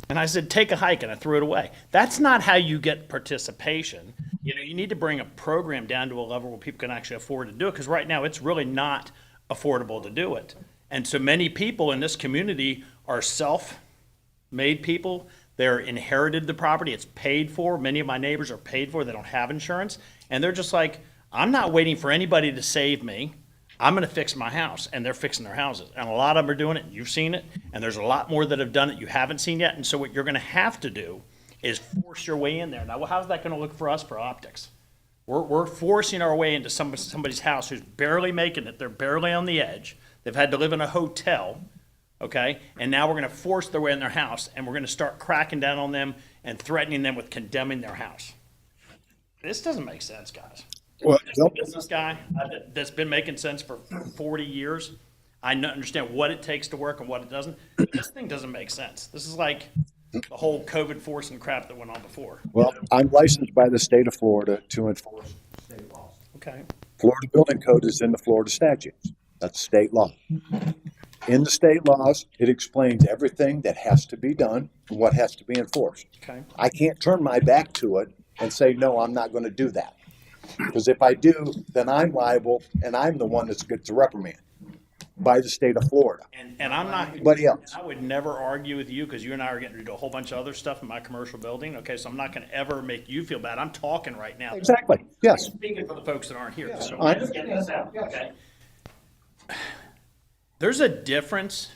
And I said, take a hike, and I threw it away. That's not how you get participation. You need to bring a program down to a level where people can actually afford to do it, because right now it's really not affordable to do it. And so many people in this community are self-made people. They're inherited the property. It's paid for. Many of my neighbors are paid for. They don't have insurance. And they're just like, I'm not waiting for anybody to save me. I'm going to fix my house. And they're fixing their houses. And a lot of them are doing it. You've seen it. And there's a lot more that have done it you haven't seen yet. And so what you're going to have to do is force your way in there. Now, how's that going to look for us for optics? We're forcing our way into somebody's house who's barely making it. They're barely on the edge. They've had to live in a hotel, okay? And now we're going to force their way in their house, and we're going to start cracking down on them and threatening them with condemning their house. This doesn't make sense, guys. Well, As a business guy that's been making sense for 40 years, I understand what it takes to work and what it doesn't. This thing doesn't make sense. This is like the whole COVID forcing crap that went on before. Well, I'm licensed by the state of Florida to enforce state laws. Okay. Florida Building Code is in the Florida statutes. That's state law. In the state laws, it explains everything that has to be done and what has to be enforced. Okay. I can't turn my back to it and say, no, I'm not going to do that. Because if I do, then I'm liable and I'm the one that's good to reprimand by the state of Florida. And I'm not. Anybody else? I would never argue with you because you and I are getting to do a whole bunch of other stuff in my commercial building. Okay, so I'm not going to ever make you feel bad. I'm talking right now. Exactly. Yes. I'm speaking for the folks that aren't here. Yeah, So I let's get this out. Okay. There's a difference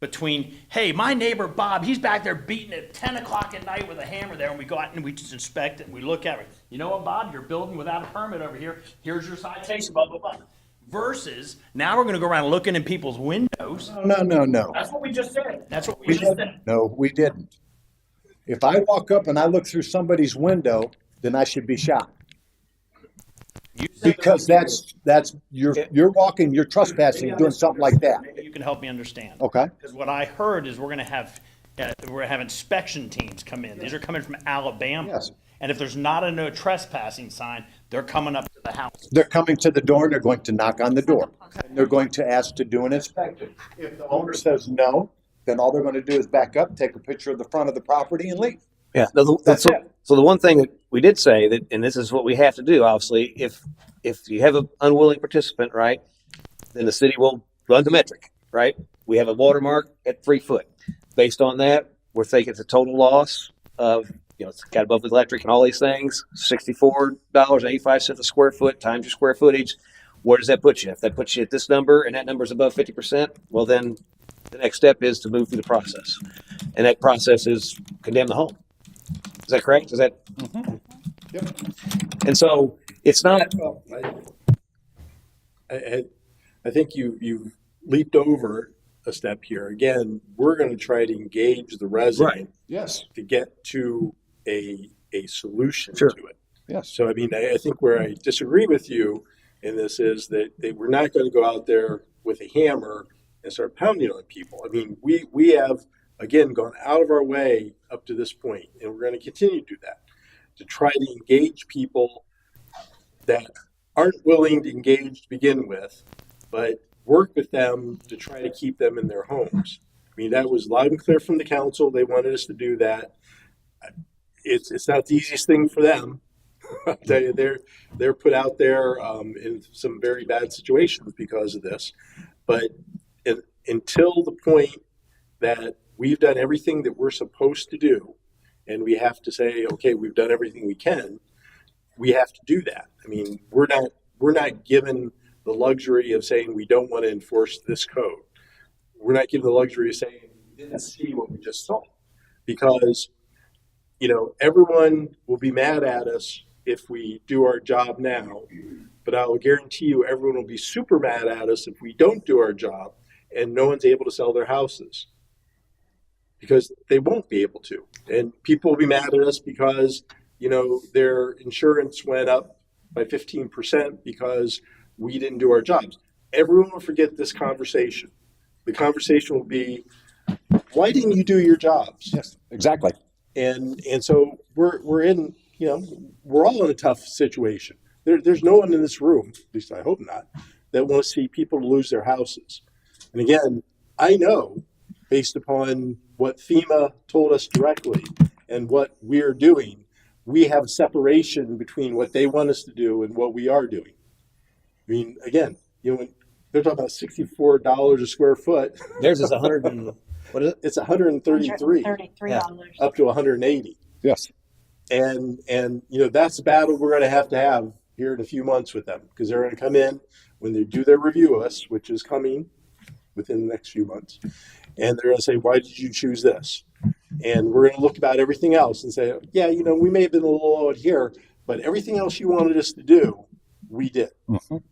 between, hey, my neighbor Bob, he's back there beating at 10 o'clock at night with a hammer there, and we go out and we just inspect it and we look at it. You know what, Bob, you're building without a permit over here. Here's your citation, blah, blah, blah. Versus, now we're going to go around looking in people's windows. No. That's what we just said. That's what we just said. No, we didn't. If I walk up and I look through somebody's window, then I should be shot. Because that's you're walking, you're trespassing, doing something like that. Maybe you can help me understand. Okay. Because what I heard is we're going to have inspection teams come in. These are coming from Alabama. Yes. And if there's not a no trespassing sign, they're coming up to the house. They're coming to the door and they're going to knock on the door. And they're going to ask to do an inspection. If the owner says no, then all they're going to do is back up, take a picture of the front of the property and leave. Yeah. That's it. So the one thing that we did say that, and this is what we have to do, obviously, if if you have an unwilling participant, right, then the city will run the metric, right? We have a watermark at 3 foot. Based on that, we're thinking it's a total loss of, it's got above the electric and all these things, $64.85 a square foot times your square footage. Where does that put you? If that puts you at this number and that number is above 50%, well, then the next step is to move through the process. And that process is condemn the home. Is that correct? Is that? Yep. And so it's not. Well, I think you leaped over a step here. Again, we're going to try to engage the resident Yes, to get to a solution Sure. to it. yes. So, I mean, I think where I disagree with you in this is that we're not going to go out there with a hammer and start pounding on people. I mean, we have, again, gone out of our way up to this point, and we're going to continue to do that, to try to engage people that aren't willing to engage to begin with, but work with them to try to keep them in their homes. I mean, that was loud and clear from the council. They wanted us to do that. It's not the easiest thing for them. I'll tell you, they're put out there in some very bad situations because of this. But until the point that we've done everything that we're supposed to do, and we have to say, okay, we've done everything we can, we have to do that. I mean, we're not given the luxury of saying we don't want to enforce this code. We're not given the luxury of saying we didn't see what we just saw, because everyone will be mad at us if we do our job now, but I will guarantee you everyone will be super mad at us if we don't do our job and no one's able to sell their houses, because they won't be able to. And people will be mad at us because, their insurance went up by 15% because we didn't do our jobs. Everyone will forget this conversation. The conversation will be, why didn't you do your jobs? Yes, exactly. And so we're in, we're all in a tough situation. There's no one in this room, at least I hope not, that wants to see people lose their houses. And again, I know, based upon what FEMA told us directly and what we're doing, we have a separation between what they want us to do and what we are doing. I mean, again, when they're talking about $64 a square foot, Theirs is 100 and what is it? it's 133 $33. up to 180. Yes. And that's the battle we're going to have here in a few months with them, because they're going to come in when they do their review of us, which is coming within the next few months, and they're going to say, why did you choose this? And we're going to look about everything else and say, yeah, we may have been a little low here, but everything else you wanted us to do, we did. Mhm.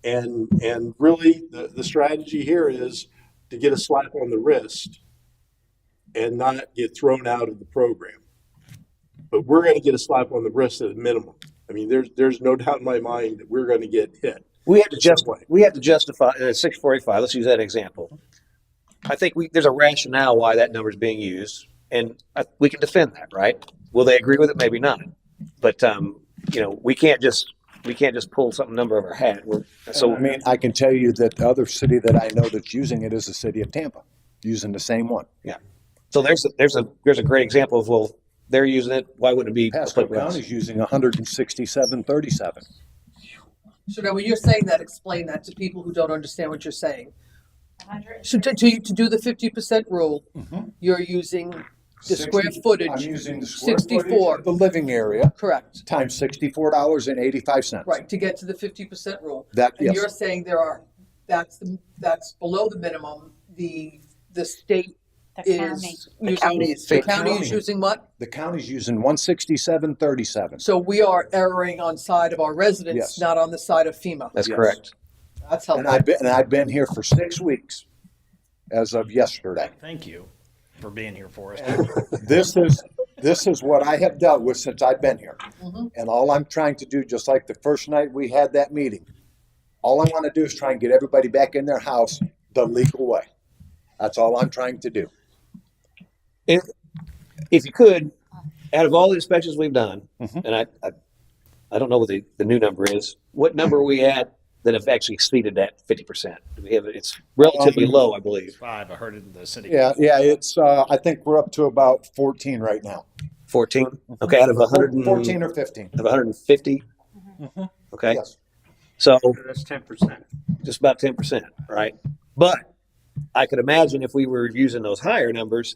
And really the strategy here is to get a slap on the wrist and not get thrown out of the program. But we're going to get a slap on the wrist at a minimum. I mean, there's no doubt in my mind that we're going to get hit. We have to in some way. justify 645. Let's use that example. I think there's a rationale why that number is being used, and we can defend that, right? Will they agree with it? Maybe not. But we can't just pull some number of our hat. I mean, I can tell you that the other city that I know that's using it is the city of Tampa, using the same one. So there's a great example of, well, they're using it. Why wouldn't it be? Pasco applicable to us? County's using 167.37. So now when you're saying that, explain that to people who don't understand what you're saying. 100. So to do the 50% rule, Mhm. you're using the square 60 I'm footage, using the square 64. footage of the living area correct, times $64.85. right, to get to the 50% rule. That, And yes. you're saying that's below the minimum, the state The is county. using, the county is using what? The county's using 167.37. So we are erring on side of our residents, Yes. not on the side of FEMA. That's Yes. correct. That's And helpful. I've been here for 6 weeks as of yesterday. Thank you for being here for us. This is what I have dealt with since I've been here. Mhm. And all I'm trying to do, just like the first night we had that meeting, all I want to do is try and get everybody back in their house the legal way. That's all I'm trying to do. If you could, out of all the inspections we've done, Mhm. and I don't know what the new number is. What number are we at that have actually exceeded that 50%? Do we have it's relatively low, I believe. 5, I heard it in the city. Yeah, it's, I think we're up to about 14 right now. 14. Okay, out of 100 14 or 15. of 150. Mhm. Okay. Yes. So That's 10%. just about 10%, right? But I could imagine if we were using those higher numbers,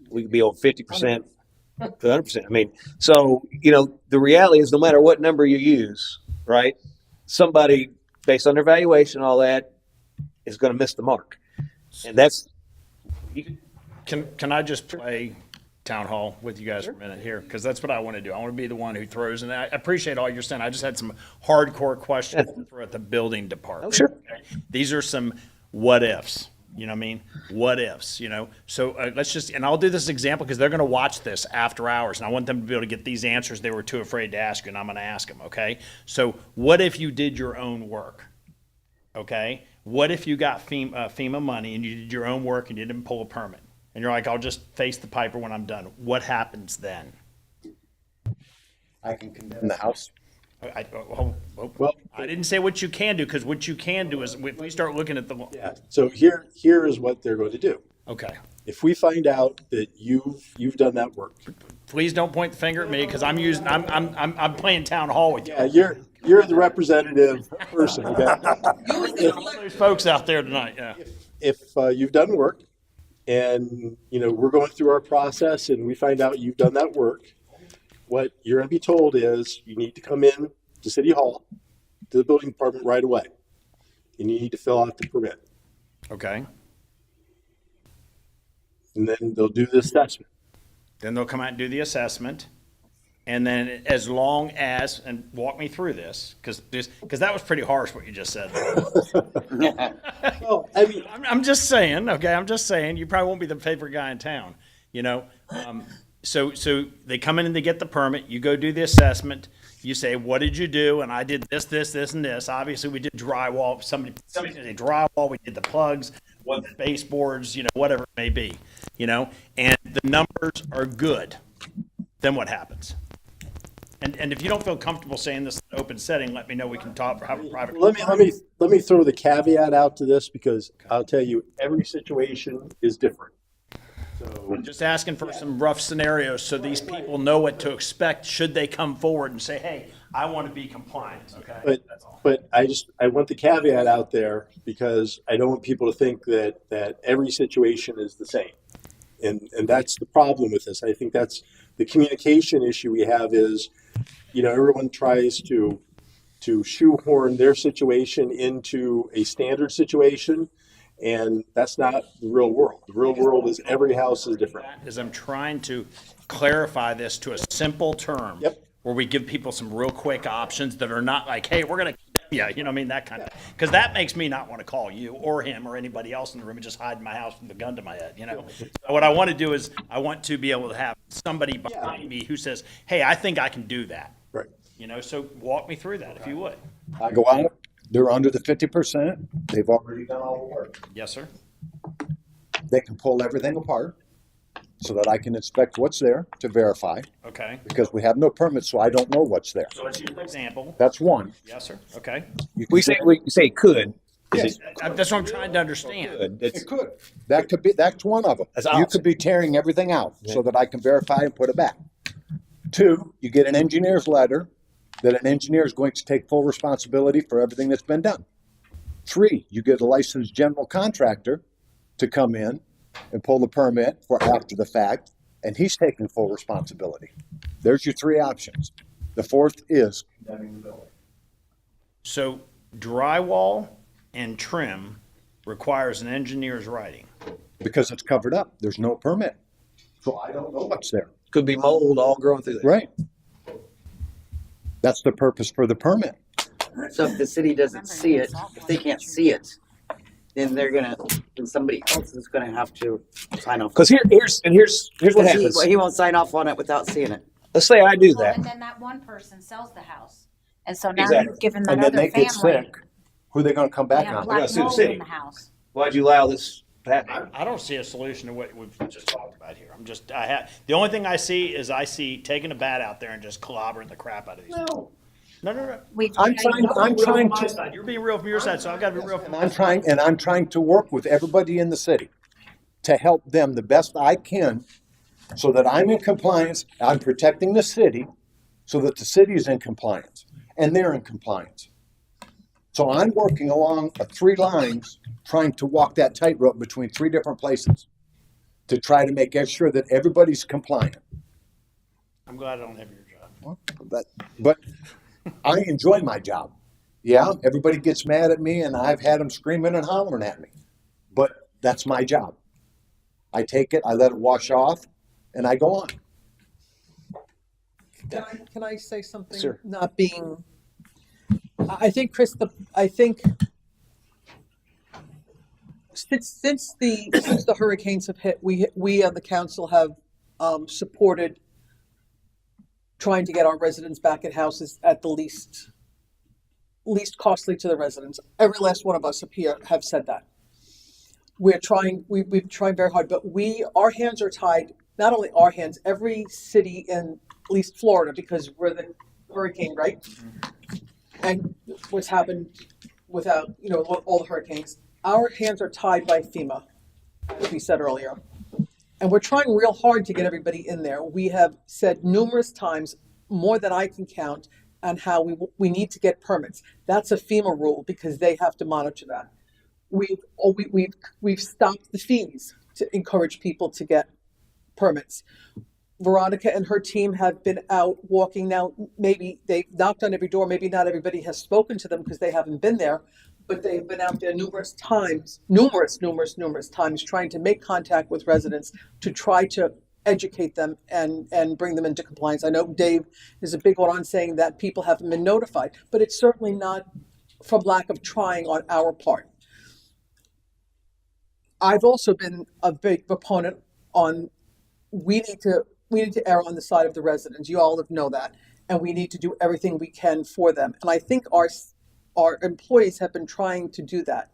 we could be over 50% to 100%. I mean, so, the reality is no matter what number you use, right, somebody based on their valuation and all that is going to miss the mark. And that's, Can I just play town hall with you guys for a minute here? Because that's what I want to do. I want to be the one who throws, and I appreciate all you're saying. I just had some hardcore questions to throw at the building department. Oh, sure. Okay? These are some what ifs. You know what I mean? What ifs, So let's just, and I'll do this example because they're going to watch this after hours, and I want them to be able to get these answers they were too afraid to ask you, and I'm going to ask them, okay? So what if you did your own work? Okay? What if you got FEMA money and you did your own work and you didn't pull a permit? And you're like, I'll just face the piper when I'm done. What happens then? I can condemn the house. I didn't say what you can do, because what you can do is if we start looking at the. Yeah. So here is what they're going to do. Okay. If we find out that you've done that work, Please don't point the finger at me, because I'm playing town hall with you. yeah, you're the representative person. Okay? There's folks out there tonight. Yeah. If you've done work, and we're going through our process, and we find out you've done that work, what you're going to be told is you need to come in to City Hall, to the building department right away, and you need to fill out the permit, Okay. and then they'll do the assessment. Then they'll come out and do the assessment. And then as long as, and walk me through this, because that was pretty harsh what you just said. Well, I mean, I'm just saying, okay, I'm just saying, you probably won't be the favorite guy in town, So they come in and they get the permit, you go do the assessment, you say, what did you do? And I did this, and this. Obviously, we did drywall, somebody did drywall, we did the plugs, what the baseboards, whatever it may be, and the numbers are good. Then what happens? And if you don't feel comfortable saying this in an open setting, let me know. We can talk, have a private. let me throw the caveat out to this, because I'll tell you, every situation is different. So I'm just asking for some rough scenarios so these people know what to expect should they come forward and say, hey, I want to be compliant, okay? But I want the caveat out there, because I don't want people to think that every situation is the same. And that's the problem with this. I think that's the communication issue we have is, everyone tries to shoehorn their situation into a standard situation, and that's not the real world. The real world is every house is different. Is I'm trying to clarify this to a simple term. Yep. Where we give people some real quick options that are not like, hey, we're going to, that kind of, because that makes me not want to call you or him or anybody else in the room and just hide in my house with a gun to my head, So what I want to do is I want to be able to have somebody behind me who says, hey, I think I can do that. Right. So walk me through that if you would. I go out, they're under the 50%. They've already done all the work. Yes, sir. They can pull everything apart so that I can inspect what's there to verify, Okay. because we have no permits, so I don't know what's there. So let's use an example. That's one. Yes, sir. Okay. we say could. Yes. That's what I'm trying to understand. Could. It's, It could. That's one of them. That's You option. could be tearing everything out so that I can verify and put it back. Two, you get an engineer's letter that an engineer is going to take full responsibility for everything that's been done. Three, you get a licensed general contractor to come in and pull the permit for after the fact, and he's taking full responsibility. There's your three options. The fourth is condemning the building. So drywall and trim requires an engineer's writing. Because it's covered up. There's no permit. So I don't know what's there. could be mold all growing through there. Right. That's the purpose for the permit. So if the city doesn't see it, if they can't see it, then then somebody else is gonna have to sign off. Because here's what happens. He won't sign off on it without seeing it. Let's say I do Well, that. and then that one person sells the house. And so now Exactly. you've given that And then other they get family, sick. Who are they gonna come they back have on? gotta black sue the mold city. in the house. Why'd you allow this to happen? I don't see a solution to what we've just talked about here. The only thing I see is taking a bat out there and just clobbering the crap out of these. No. No. I'm trying My to, side. You're being real from your side, so I've got to be real from my side. I'm trying to work with everybody in the city to help them the best I can so that I'm in compliance, I'm protecting the city so that the city is in compliance. and they're in compliance. So I'm working along 3 lines, trying to walk that tightrope between 3 different places to try to make sure that everybody's compliant. I'm glad I don't have your job. But I enjoy my job. Yeah, everybody gets mad at me, and I've had them screaming and hollering at me. But that's my job. I take it, I let it wash off, and I go on. Can I say something? Sure. Not being, I think, Chris, I think since the hurricanes have hit, we on the council have supported trying to get our residents back at houses at the least costly to the residents. Every last one of us up here have said that. We're trying, we've tried very hard, but our hands are tied. Not only our hands, every city in at least Florida, because we're the hurricane, right? And what's happened without, all the hurricanes, our hands are tied by FEMA, as we said earlier. And we're trying real hard to get everybody in there. We have said numerous times, more than I can count, on how we need to get permits. That's a FEMA rule because they have to monitor that. We've stopped the fees to encourage people to get permits. Veronica and her team have been out walking now. Maybe they've knocked on every door. Maybe not everybody has spoken to them because they haven't been there, but they've been out there numerous times, trying to make contact with residents to try to educate them and bring them into compliance. I know Dave is a big one on saying that people haven't been notified, but it's certainly not from lack of trying on our part. I've also been a big proponent on we need to err on the side of the residents. You all know that, and we need to do everything we can for them. And I think our employees have been trying to do that.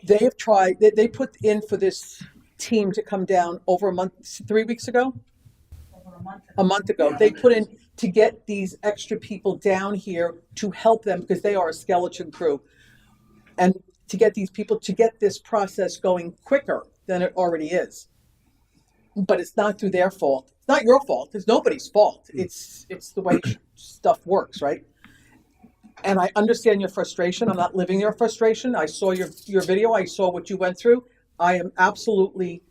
They have tried. They put in for this team to come down over 3 weeks ago. A month ago, they put in to get these extra people down here to help them because they are a skeleton crew, and to get these people to get this process going quicker than it already is. But it's not through their fault. It's not your fault. It's nobody's fault. It's the way stuff works, right? And I understand your frustration. I'm not living your frustration. I saw your video. I saw what you went through. I am absolutely,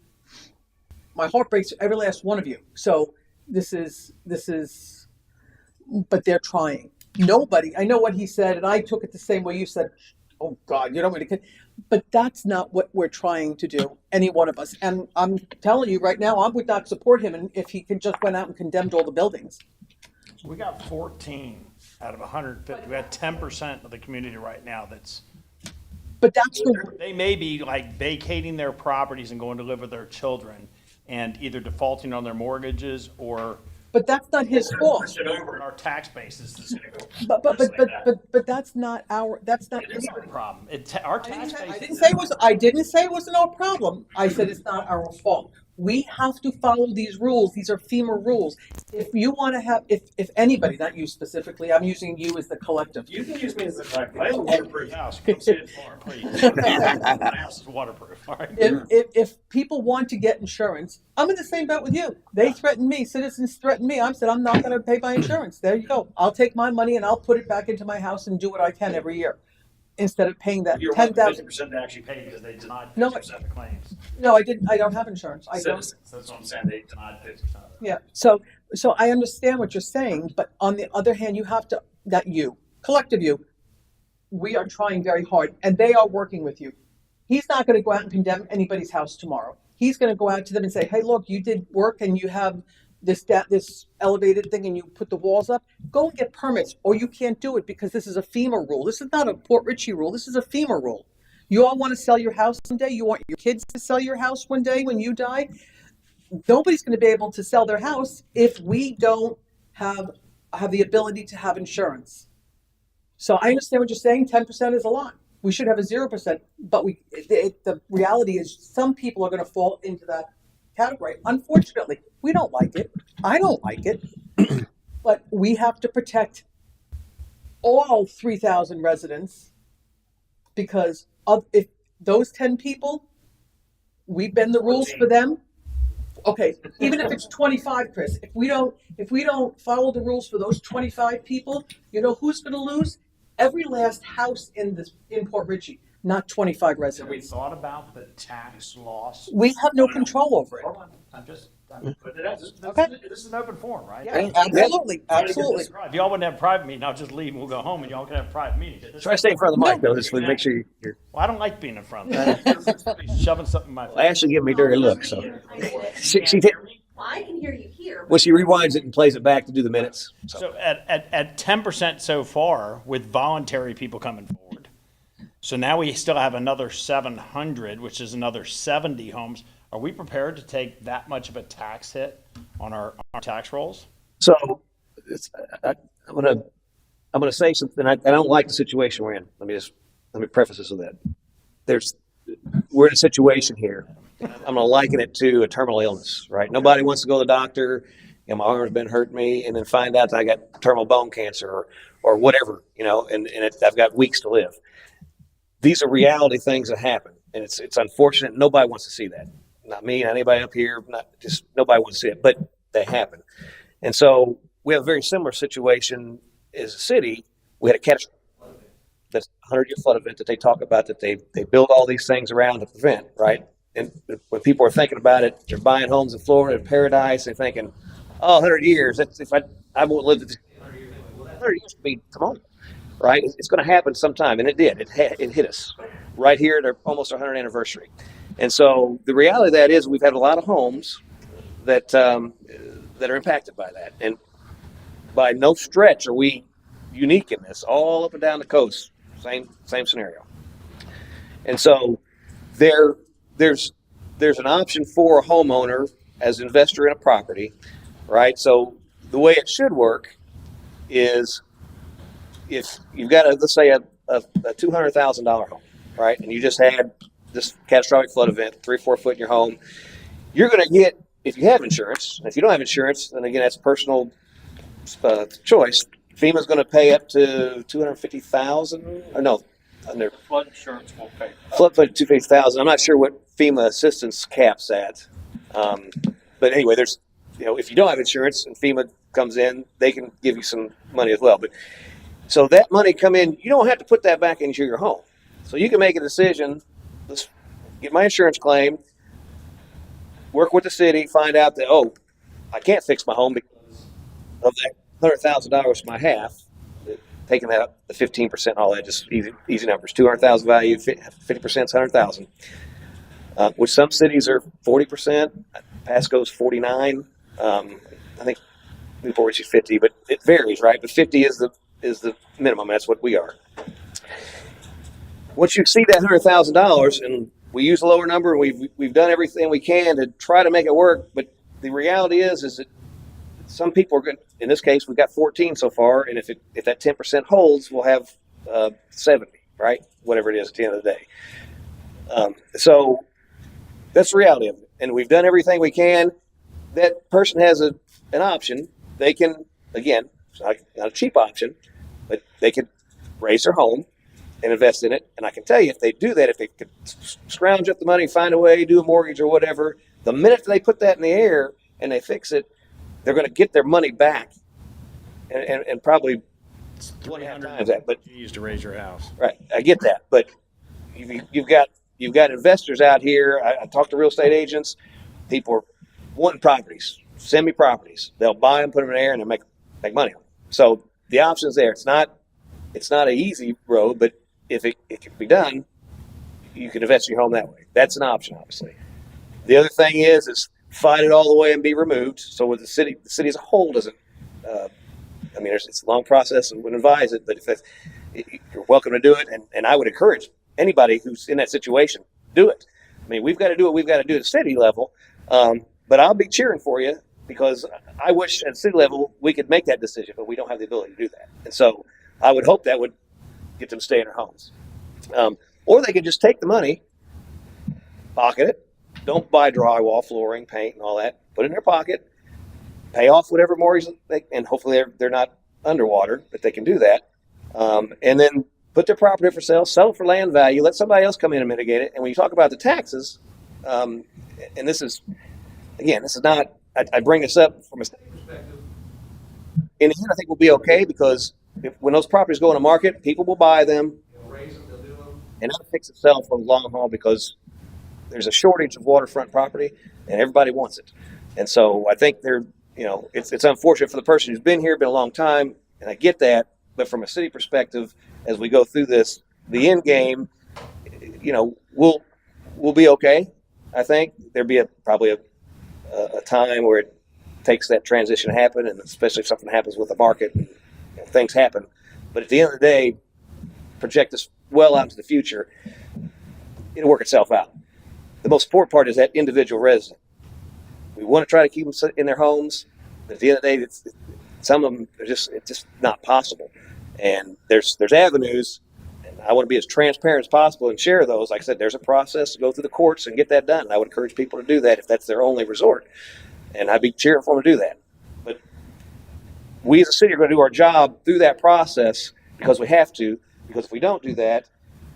my heart breaks for every last one of you. So this is, but they're trying. Nobody, I know what he said, and I took it the same way you said, oh God, you don't want to, but that's not what we're trying to do, any one of us. And I'm telling you right now, I would not support him and if he could just went out and condemned all the buildings. We got 14 out of 150. We got 10% of the community right now But that's they may be like vacating their properties and going to live with their children and either defaulting on their mortgages or. But that's not his fault. Our tax base is going to go. But that's not that's not It is our problem. Our tax base. I didn't say it wasn't our problem. I said it's not our fault. We have to follow these rules. These are FEMA rules. If you want to have, if anybody, not you specifically, I'm using you as the collective. You can use me as a collective. I have a waterproof house. Come see it tomorrow, please. My house is waterproof. All right. If people want to get insurance, I'm in the same boat with you. They threaten me. Citizens threaten me. I said I'm not going to pay my insurance. There you go. I'll take my money and I'll put it back into my house and do what I can every year, instead of paying that You're 10,000. 50% to actually pay because they denied 50% No, of the claims. No, I didn't. I don't have insurance. I don't. Citizens, that's what I'm saying. They denied 50% of it. Yeah. So I understand what you're saying, but on the other hand, you have to, collective you, we are trying very hard and they are working with you. He's not going to go out and condemn anybody's house tomorrow. He's going to go out to them and say, hey, look, you did work and you have this elevated thing and you put the walls up. Go and get permits or you can't do it because this is a FEMA rule. This is not a Port Richey rule. This is a FEMA rule. You all want to sell your house someday. You want your kids to sell your house one day when you die. Nobody's going to be able to sell their house if we don't have the ability to have insurance. So I understand what you're saying. 10% is a lot. We should have a 0%, but the reality is some people are going to fall into that category. Unfortunately, we don't like it. I don't like it, but we have to protect all 3,000 residents because if those 10 people, we bend the rules for them. Okay, even if it's 25, Chris, if we don't follow the rules for those 25 people, you know who's gonna lose? Every last house in Port Richey, not 25 Have we residents. thought about the tax loss? We have no control over it. Hold on, I'm putting it out. Okay. This is an open forum, right? Yeah, absolutely, absolutely. If y'all wouldn't have a private meeting, I'll just leave and we'll go home and y'all can have a private meeting. Try to stay in front of the mic though, just to make sure you're. Well, I don't like being in front of it. Shoving something in my face. Ashley giving me a dirty look, so. She did. I can hear you here. Well, she rewinds it and plays it back to do the minutes. So at 10% so far with voluntary people coming forward. So now we still have another 700, which is another 70 homes. Are we prepared to take that much of a tax hit on our tax rolls? So I'm gonna say something. I don't like the situation we're in. Let me preface this with that. We're in a situation here. I'm gonna liken it to a terminal illness, right? Nobody wants to go to the doctor. You know, my arm's been hurting me, and then find out that I got terminal bone cancer or whatever, you know, and I've got weeks to live. These are reality things that happen, and it's unfortunate. Nobody wants to see that. Not me, not anybody up here, nobody wants to see it, but they happen. And so we have a very similar situation as a city. We had a catastrophic flood event. That's a 100-year flood event that they talk about, that they build all these things around to prevent, right? And when people are thinking about it, they're buying homes in Florida, in Paradise, they're thinking, oh, 100 years, that's if I won't live to 100 years. Well, 100 years would be tomorrow, right? It's going to happen sometime, and it did. It hit us right here at almost our 100th anniversary. And so the reality of that is we've had a lot of homes that are impacted by that. And by no stretch are we unique in this. All up and down the coast, same scenario. And so there's an option for a homeowner as an investor in a property, right? So the way it should work is if you've got let's say a $200,000 home, right? And you just had this catastrophic flood event, 3 or 4 foot in your home, you're going to get, if you have insurance, and if you don't have insurance, then again, that's personal choice. FEMA's going to pay up to $250,000, or no, under Flood insurance will pay. flood $250,000. I'm not sure what FEMA assistance caps at, but anyway, there's, you know, if you don't have insurance and FEMA comes in, they can give you some money as well. But so that money come in, you don't have to put that back into your home. So you can make a decision. Let's get my insurance claim, work with the city, find out that, oh, I can't fix my home because of that $100,000 for my half, taking that up the 15%, all that, just easy numbers. 200,000 value, 50% is 100,000. Which some cities are 40%. Pasco's 49. I think Newport Richey's 50, but it varies, right? But 50 is the minimum. That's what we are. Once you exceed that $100,000, and we use a lower number, and we've done everything we can to try to make it work, but the reality is that some people are good. In this case, we've got 14 so far, and if that 10% holds, we'll have 70, right? Whatever it is at the end of the day. So that's the reality of it, and we've done everything we can. That person has an option. They can, again, it's not a cheap option, but they could raise their home and invest in it. And I can tell you, if they do that, if they could scrounge up the money, find a way, do a mortgage or whatever, the minute they put that in the air and they fix it, they're going to get their money back, and probably 2.5 times that. But You used to raise your house. right, I get that. But you've got investors out here. I talk to real estate agents. People are wanting properties, semi-properties. They'll buy them, put them in the air, and they'll make money on them. So the option's there. It's not an easy road, but if it can be done, you can invest in your home that way. That's an option, obviously. The other thing is fight it all the way and be removed. So with the city as a whole doesn't. It's a long process and would advise it, but you're welcome to do it, and I would encourage anybody who's in that situation, do it. I mean, we've got to do what we've got to do at the city level, but I'll be cheering for you because I wish at the city level we could make that decision, but we don't have the ability to do that. And so I would hope that would get them to stay in their homes. Or they could just take the money, pocket it, don't buy drywall, flooring, paint, and all that, put it in their pocket, pay off whatever mortgage, and hopefully they're not underwater, but they can do that. And then put their property for sale, sell it for land value, let somebody else come in and mitigate it. And when you talk about the taxes, and this is again, this is not, I bring this up from a state perspective. In the end, I think we'll be okay because when those properties go on the market, people will buy them, they'll raise them, they'll do them, and that'll fix itself for the long haul because there's a shortage of waterfront property and everybody wants it. And so I think it's unfortunate for the person who's been here, been a long time, and I get that. But from a city perspective, as we go through this, the end game, we'll be okay. I think there'll be probably a time where it takes that transition to happen, and especially if something happens with the market, and things happen. But at the end of the day, project this well out into the future, it'll work itself out. The most important part is that individual resident. We want to try to keep them in their homes, but at the end of the day, some of them it's just not possible. And there's avenues, and I want to be as transparent as possible and share those. Like I said, there's a process to go through the courts and get that done. And I would encourage people to do that if that's their only resort. And I'd be cheering for them to do that. But we as a city are going to do our job through that process because we have to. Because if we don't do that,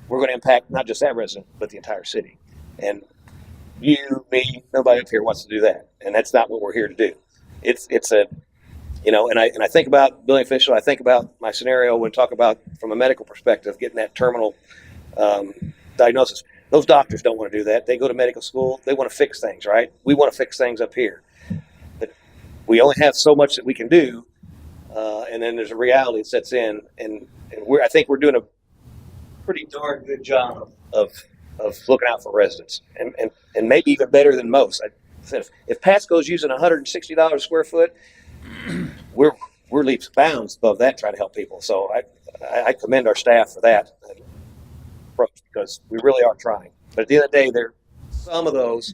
we're going to impact not just that resident, but the entire city. And you, me, nobody up here wants to do that. And that's not what we're here to do. And I think about building official. I think about my scenario when talk about from a medical perspective, getting that terminal diagnosis. Those doctors don't want to do that. They go to medical school. They want to fix things, right? We want to fix things up here. But we only have so much that we can do. And then there's a reality that sets in. And I think we're doing a pretty darn good job of looking out for residents. And maybe even better than most. I said, if Pasco's using $160 a square foot, we're leaps and bounds above that trying to help people. So I commend our staff for that approach because we really are trying. But at the end of the day, there some of those,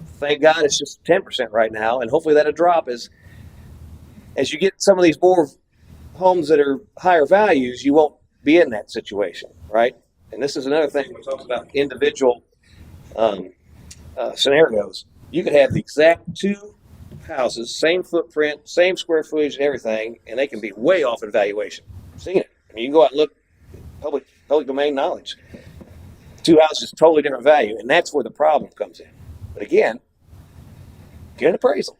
thank God it's just 10% right now, and hopefully that'll drop as you get some of these more homes that are higher values, you won't be in that situation, right? And this is another thing we talk about individual scenarios. You could have the exact two houses, same footprint, same square footage and everything, and they can be way off in valuation. I've seen it. I mean, you can go out and look, public domain knowledge. Two houses, totally different value, and that's where the problem comes in. But again, get an appraisal.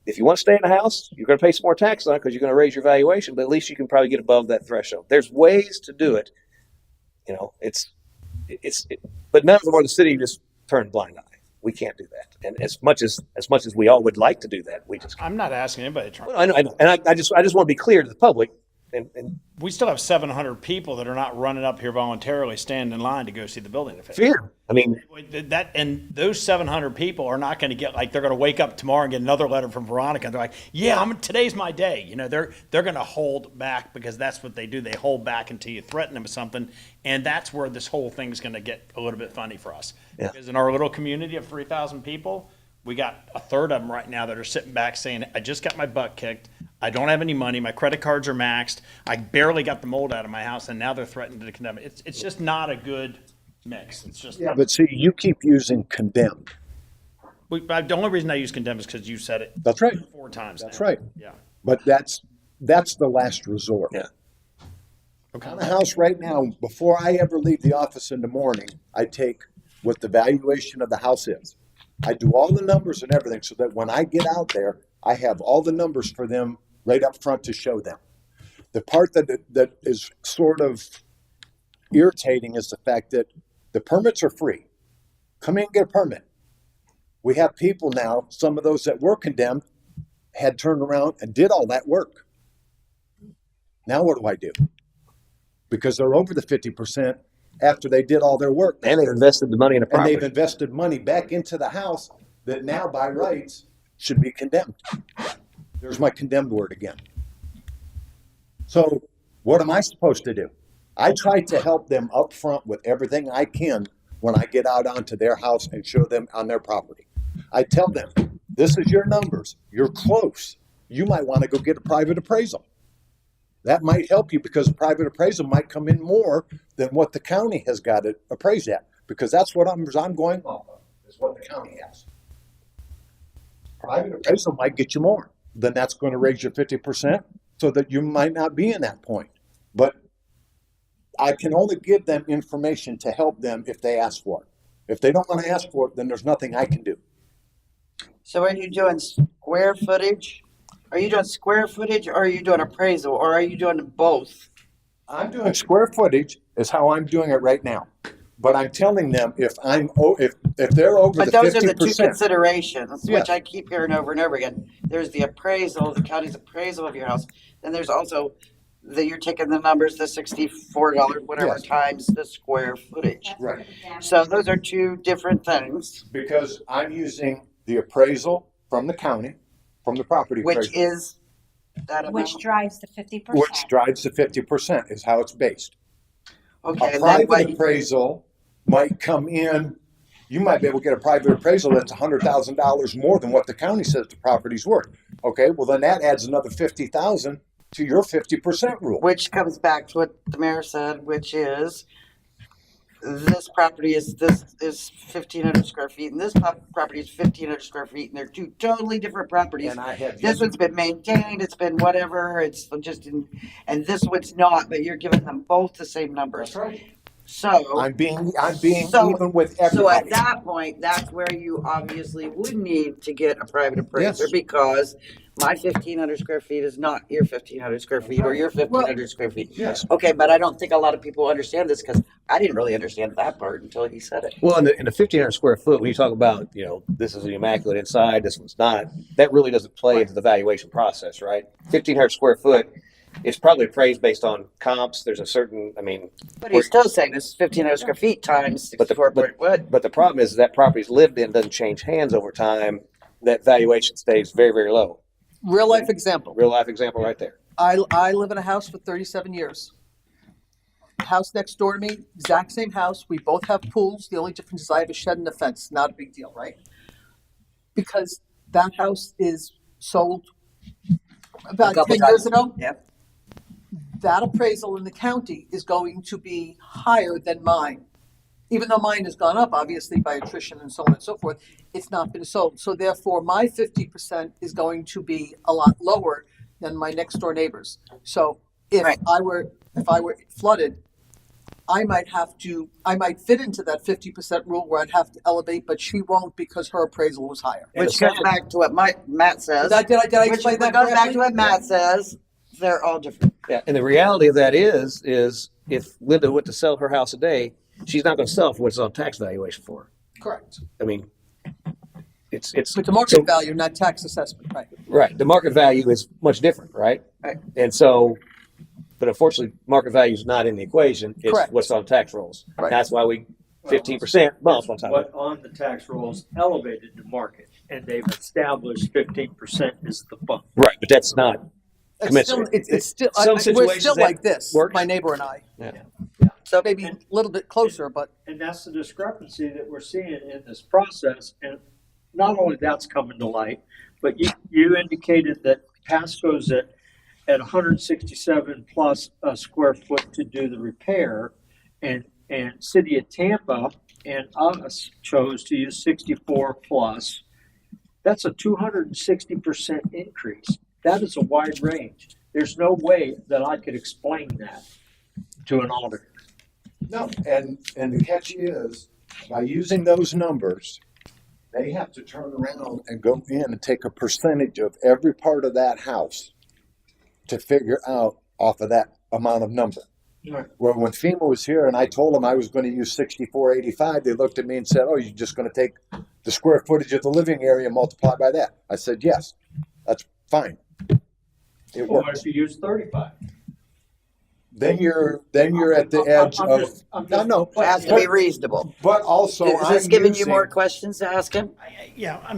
If you want to stay in the house, you're going to pay some more tax on it because you're going to raise your valuation, but at least you can probably get above that threshold. There's ways to do it. But none of them are the city just turn a blind eye. We can't do that. And as much as we all would like to do that, we just can't. I'm not asking anybody to try. Well, I know. And I just want to be clear to the public. And we still have 700 people that are not running up here voluntarily, standing in line to go see the building official. Fear. I mean, and those 700 people are not going to get they're going to wake up tomorrow and get another letter from Veronica. And they're like, yeah, today's my day. They're going to hold back because that's what they do. They hold back until you threaten them with something. And that's where this whole thing's going to get a little bit funny for us. Yeah. Because in our little community of 3,000 people, we got a third of them right now that are sitting back saying, I just got my butt kicked. I don't have any money. My credit cards are maxed. I barely got the mold out of my house, and now they're threatening to condemn it. It's just not a good mix. It's just But see, you keep using condemned. the only reason I use condemn is because you said it. That's right. 4 times. That's now. right. Yeah. But that's the last resort. Yeah. Okay. On a house right now, before I ever leave the office in the morning, I take what the valuation of the house is. I do all the numbers and everything so that when I get out there, I have all the numbers for them right up front to show them. The part that is sort of irritating is the fact that the permits are free. Come in and get a permit. We have people now, some of those that were condemned had turned around and did all that work. Now what do I do? Because they're over the 50% after they did all their work. and they've invested the money in a And property. they've invested money back into the house that now by rights should be condemned. There's my condemned word again. So what am I supposed to do? I try to help them up front with everything I can when I get out onto their house and show them on their property. I tell them, this is your numbers. You're close. You might want to go get a private appraisal. That might help you because a private appraisal might come in more than what the county has got it appraised at, because that's what I'm going off of, is what the county has. Private appraisal might get you more. Then that's going to raise your 50% so that you might not be in that point. But I can only give them information to help them if they ask for it. If they don't want to ask for it, then there's nothing I can do. So are you doing square footage? Are you doing square footage or are you doing appraisal or are you doing both? I'm doing square footage is how I'm doing it right now. But I'm telling them if they're over But the those are the 50%. two considerations, Yes. which I keep hearing over and over again. There's the appraisal, the county's appraisal of your house. Then there's also you're taking the numbers, the $64, whatever, Yes. times the square footage. Right. So those are two different things, Because I'm using the appraisal from the county, from the property which appraisal, is that amount. Which drives the 50%. which drives the 50% is how it's based. Okay, A and then private what, appraisal might come in, you might be able to get a private appraisal that's $100,000 more than what the county says the property's worth. Okay, well then that adds another 50,000 to your 50% rule. which comes back to what the mayor said, which is this property is 1,500 square feet, and this property is 1,500 square feet, and they're two totally different properties. And I have This one's been maintained, it's been whatever, it's just and this one's not, but you're giving them both the same numbers. That's right. So, I'm being So- even with so at everybody. that point, that's where you obviously would need to get a private appraiser Yes. because my 1,500 square feet is not your 1,500 square feet or your 1,500 square feet. Yes. Okay, but I don't think a lot of people understand this because I didn't really understand that part until he said it. Well, in the 1,500 square foot, when you talk about, this is an immaculate inside, this one's not, that really doesn't play into the valuation process, right? 1,500 square foot, it's probably appraised based on comps. There's a certain, But he's still saying this is 1,500 square feet times But the- 64 point what? but the problem is that property's lived in, doesn't change hands over time. That valuation stays very, very low. Real life example. Real life example right there. I live in a house for 37 years. House next door to me, exact same house. We both have pools. The only difference is I have a shed and a fence. Not a big deal, right? Because that house is sold about couple 10 years times. ago. Yep. That appraisal in the county is going to be higher than mine. Even though mine has gone up, obviously, by attrition and so on and so forth, it's not been sold. So therefore, my 50% is going to be a lot lower than my next door neighbors. So if Right. I were flooded, I might fit into that 50% rule where I'd have to elevate, but she won't because her appraisal was higher. Which goes back to what Matt says. Did I Which explain that goes back correctly? to what Matt says. They're all different. Yeah, and the reality of that is if Linda went to sell her house today, she's not going to sell for what's on tax valuation for. Correct. It's But the market value, not tax assessment, right? right. The market value is much different, right? Right. And so, but unfortunately, market value is not in the equation. It's Correct. what's on tax rolls. Right. That's why we 15% bump on top of What it. on the tax rolls elevated the market, and they've established 15% is the bump. Right, but that's not It's still, commensurate. it's still, Some we're situations still that like this, works. my neighbor and I. Yeah. So maybe a little bit closer, but And that's the discrepancy that we're seeing in this process. And not only that's coming to light, but you indicated that Pasco's at 167 plus a square foot to do the repair, and City of Tampa and us chose to use 64 plus. That's a 260% increase. That is a wide range. There's no way that I could explain that to an auditor. No, and the catch is, by using those numbers, they have to turn around and go in and take a percentage of every part of that house to figure out off of that amount of number. Right. Well, when FEMA was here and I told them I was going to use 6485, they looked at me and said, "Oh, you're just going to take the square footage of the living area and multiply by that." I said, "Yes, that's fine. It Or works." if you use 35. Then you're at the edge of no. It has to be reasonable. But also, Is this I'm giving you using- more questions to ask him? Yeah,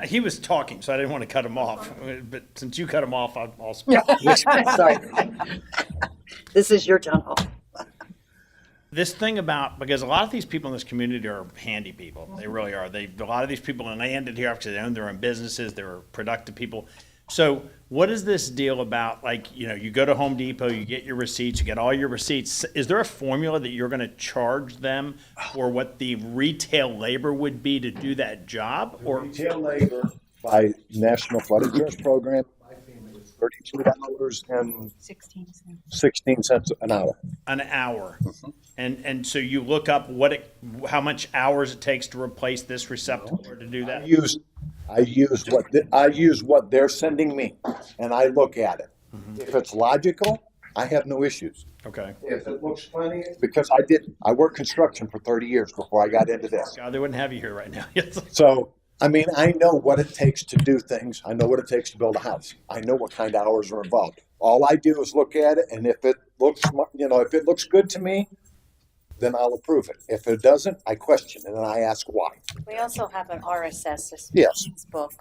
he was talking, so I didn't want to cut him off. But since you cut him off, I'll Sorry. This is your town hall. this thing about, because a lot of these people in this community are handy people. They really are. A lot of these people landed here because they own their own businesses. They were productive people. So what is this deal about? Like, you go to Home Depot, you get your receipts, you get all your receipts. Is there a formula that you're going to charge them for what the retail labor would be to do that job? Or Retail labor by National Flood Insurance Program, is $32.16 an hour. an hour? And so you look up how much hours it takes to replace this receptacle or to do that? I use what they're sending me, and I look at it. If it's logical, I have no issues. Okay. If it looks funny, because I worked construction for 30 years before I got into this. God, they wouldn't have you here right now. So, I mean, I know what it takes to do things. I know what it takes to build a house. I know what kind of hours are involved. All I do is look at it, and if it looks, if it looks good to me, then I'll approve it. If it doesn't, I question it and I ask why. We also have an RSS Yes. book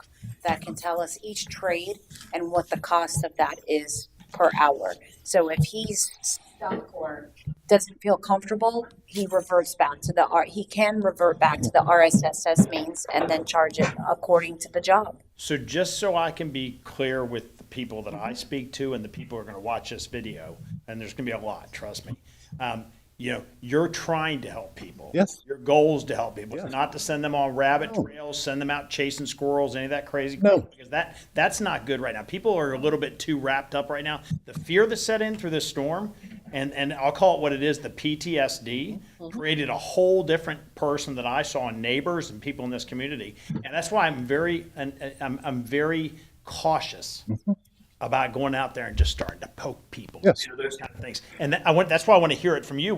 that can tell us each trade and what the cost of that is per hour. So if he's stuck or doesn't feel comfortable, he reverts back to he can revert back to the RSS means and then charge it according to the job. So just so I can be clear with the people that I speak to and the people who are going to watch this video, and there's going to be a lot, trust me. You're trying to help people. Yes. Your goal is to help people. Yes. It's not to send them on rabbit trails, send them out chasing squirrels, any of that crazy. No. Because that's not good right now. People are a little bit too wrapped up right now. The fear that set in through this storm, and I'll call it what it is, the PTSD, created a whole different person that I saw in neighbors and people in this community. And that's why I'm very cautious about going out there and just starting to poke people, Yes. those kind of things. And that's why I want to hear it from you.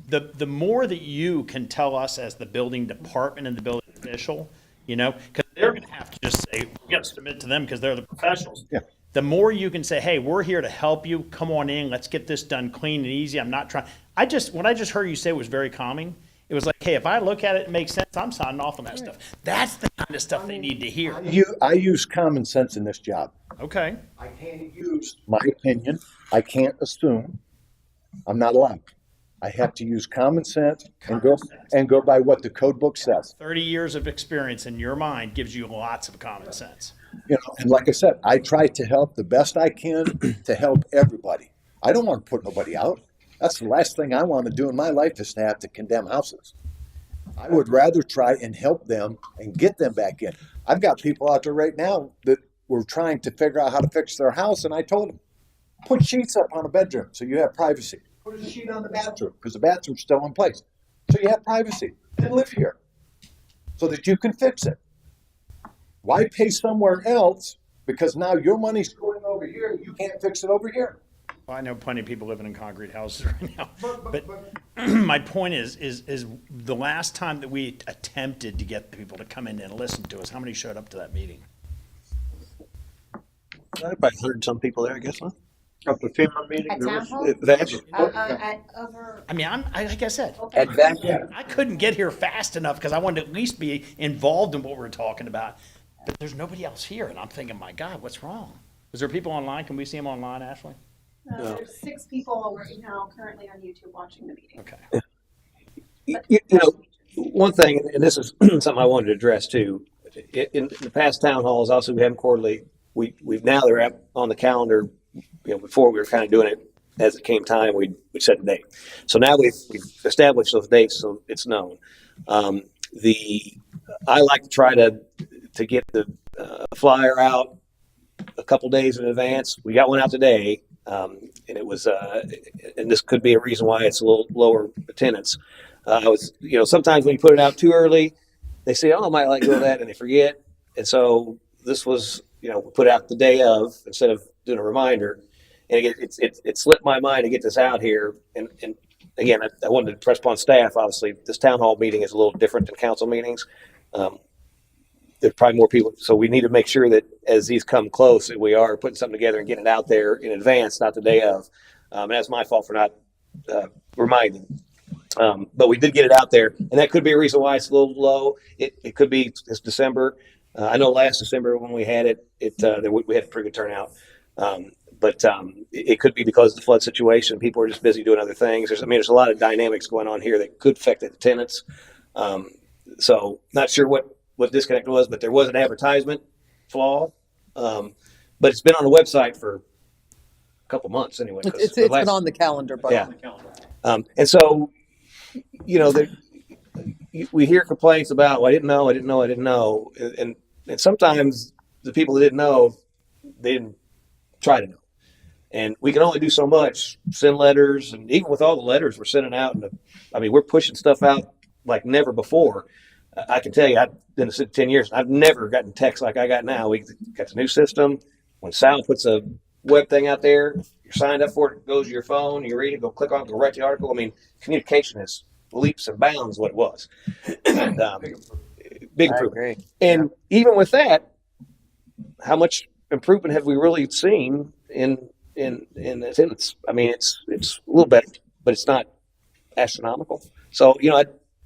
The more that you can tell us as the building department and the building official, because they're going to have to just say, we got to submit to them because they're the professionals. Yeah. The more you can say, hey, we're here to help you. Come on in. Let's get this done clean and easy. I'm not trying. What I just heard you say was very calming. It was like, hey, if I look at it and make sense, I'm signing off on that stuff. That's the kind of stuff they need to hear. I use common sense in this job. Okay. I can't use my opinion. I can't assume. I'm not allowed. I have to use common sense and go by what the code book says. 30 years of experience in your mind gives you lots of common sense. And like I said, I try to help the best I can to help everybody. I don't want to put nobody out. That's the last thing I want to do in my life is to have to condemn houses. I would rather try and help them and get them back in. I've got people out there right now that were trying to figure out how to fix their house, and I told them, put sheets up on a bedroom so you have privacy. Put a sheet on the bathroom because the bathroom's still in place. So you have privacy and live here so that you can fix it. Why pay somewhere else because now your money's going over here and you can't fix it over here? Well, I know plenty of people living in concrete houses right now. But my point is the last time that we attempted to get people to come in and listen to us, how many showed up to that meeting? About 100 some people there, I guess, huh? At the FEMA meeting, At there town was- hall? Like I said, I couldn't get here fast enough because I wanted to at least be involved in what we're talking about. But there's nobody else here, and I'm thinking, my God, what's wrong? Is there people online? Can we see them online, Ashley? No. There's 6 people right now currently on YouTube watching the meeting. Okay. One thing, and this is something I wanted to address too. In the past town halls, also we have them quarterly. We've now they're up on the calendar. Before we were kind of doing it as it came time, we'd set the date. So now we've established those dates, so it's known. I like to try to get the flyer out a couple days in advance. We got one out today, and it was and this could be a reason why it's a little lower attendance. Sometimes when you put it out too early, they say, "Oh, I might like to go to that," and they forget. And so this was, we put out the day of instead of doing a reminder. And it slipped my mind to get this out here. And again, I wanted to press upon staff. Obviously, this town hall meeting is a little different than council meetings. There's probably more people, so we need to make sure that as these come close, that we are putting something together and getting it out there in advance, not the day of. And that's my fault for not reminding. But we did get it out there, and that could be a reason why it's a little low. It could be it's December. I know last December when we had it, we had a pretty good turnout. But it could be because of the flood situation. People are just busy doing other things. There's a lot of dynamics going on here that could affect the attendance. So not sure what disconnect was, but there was an advertisement flaw. But it's been on the website for a couple months anyway. It's been on the calendar, but Yeah. And so, we hear complaints about, well, I didn't know. And sometimes the people that didn't know, they didn't try to know. And we can only do so much, send letters. And even with all the letters we're sending out, we're pushing stuff out like never before. I can tell you, I've been in the city 10 years. I've never gotten text like I got now. We got the new system. When Sal puts a web thing out there, you're signed up for it, it goes to your phone, you read it, go click on it, go write the article. I mean, communication is leaps and bounds what it was. And, big improvement. And even with that, how much improvement have we really seen in attendance? I mean, it's a little better, but it's not astronomical. So,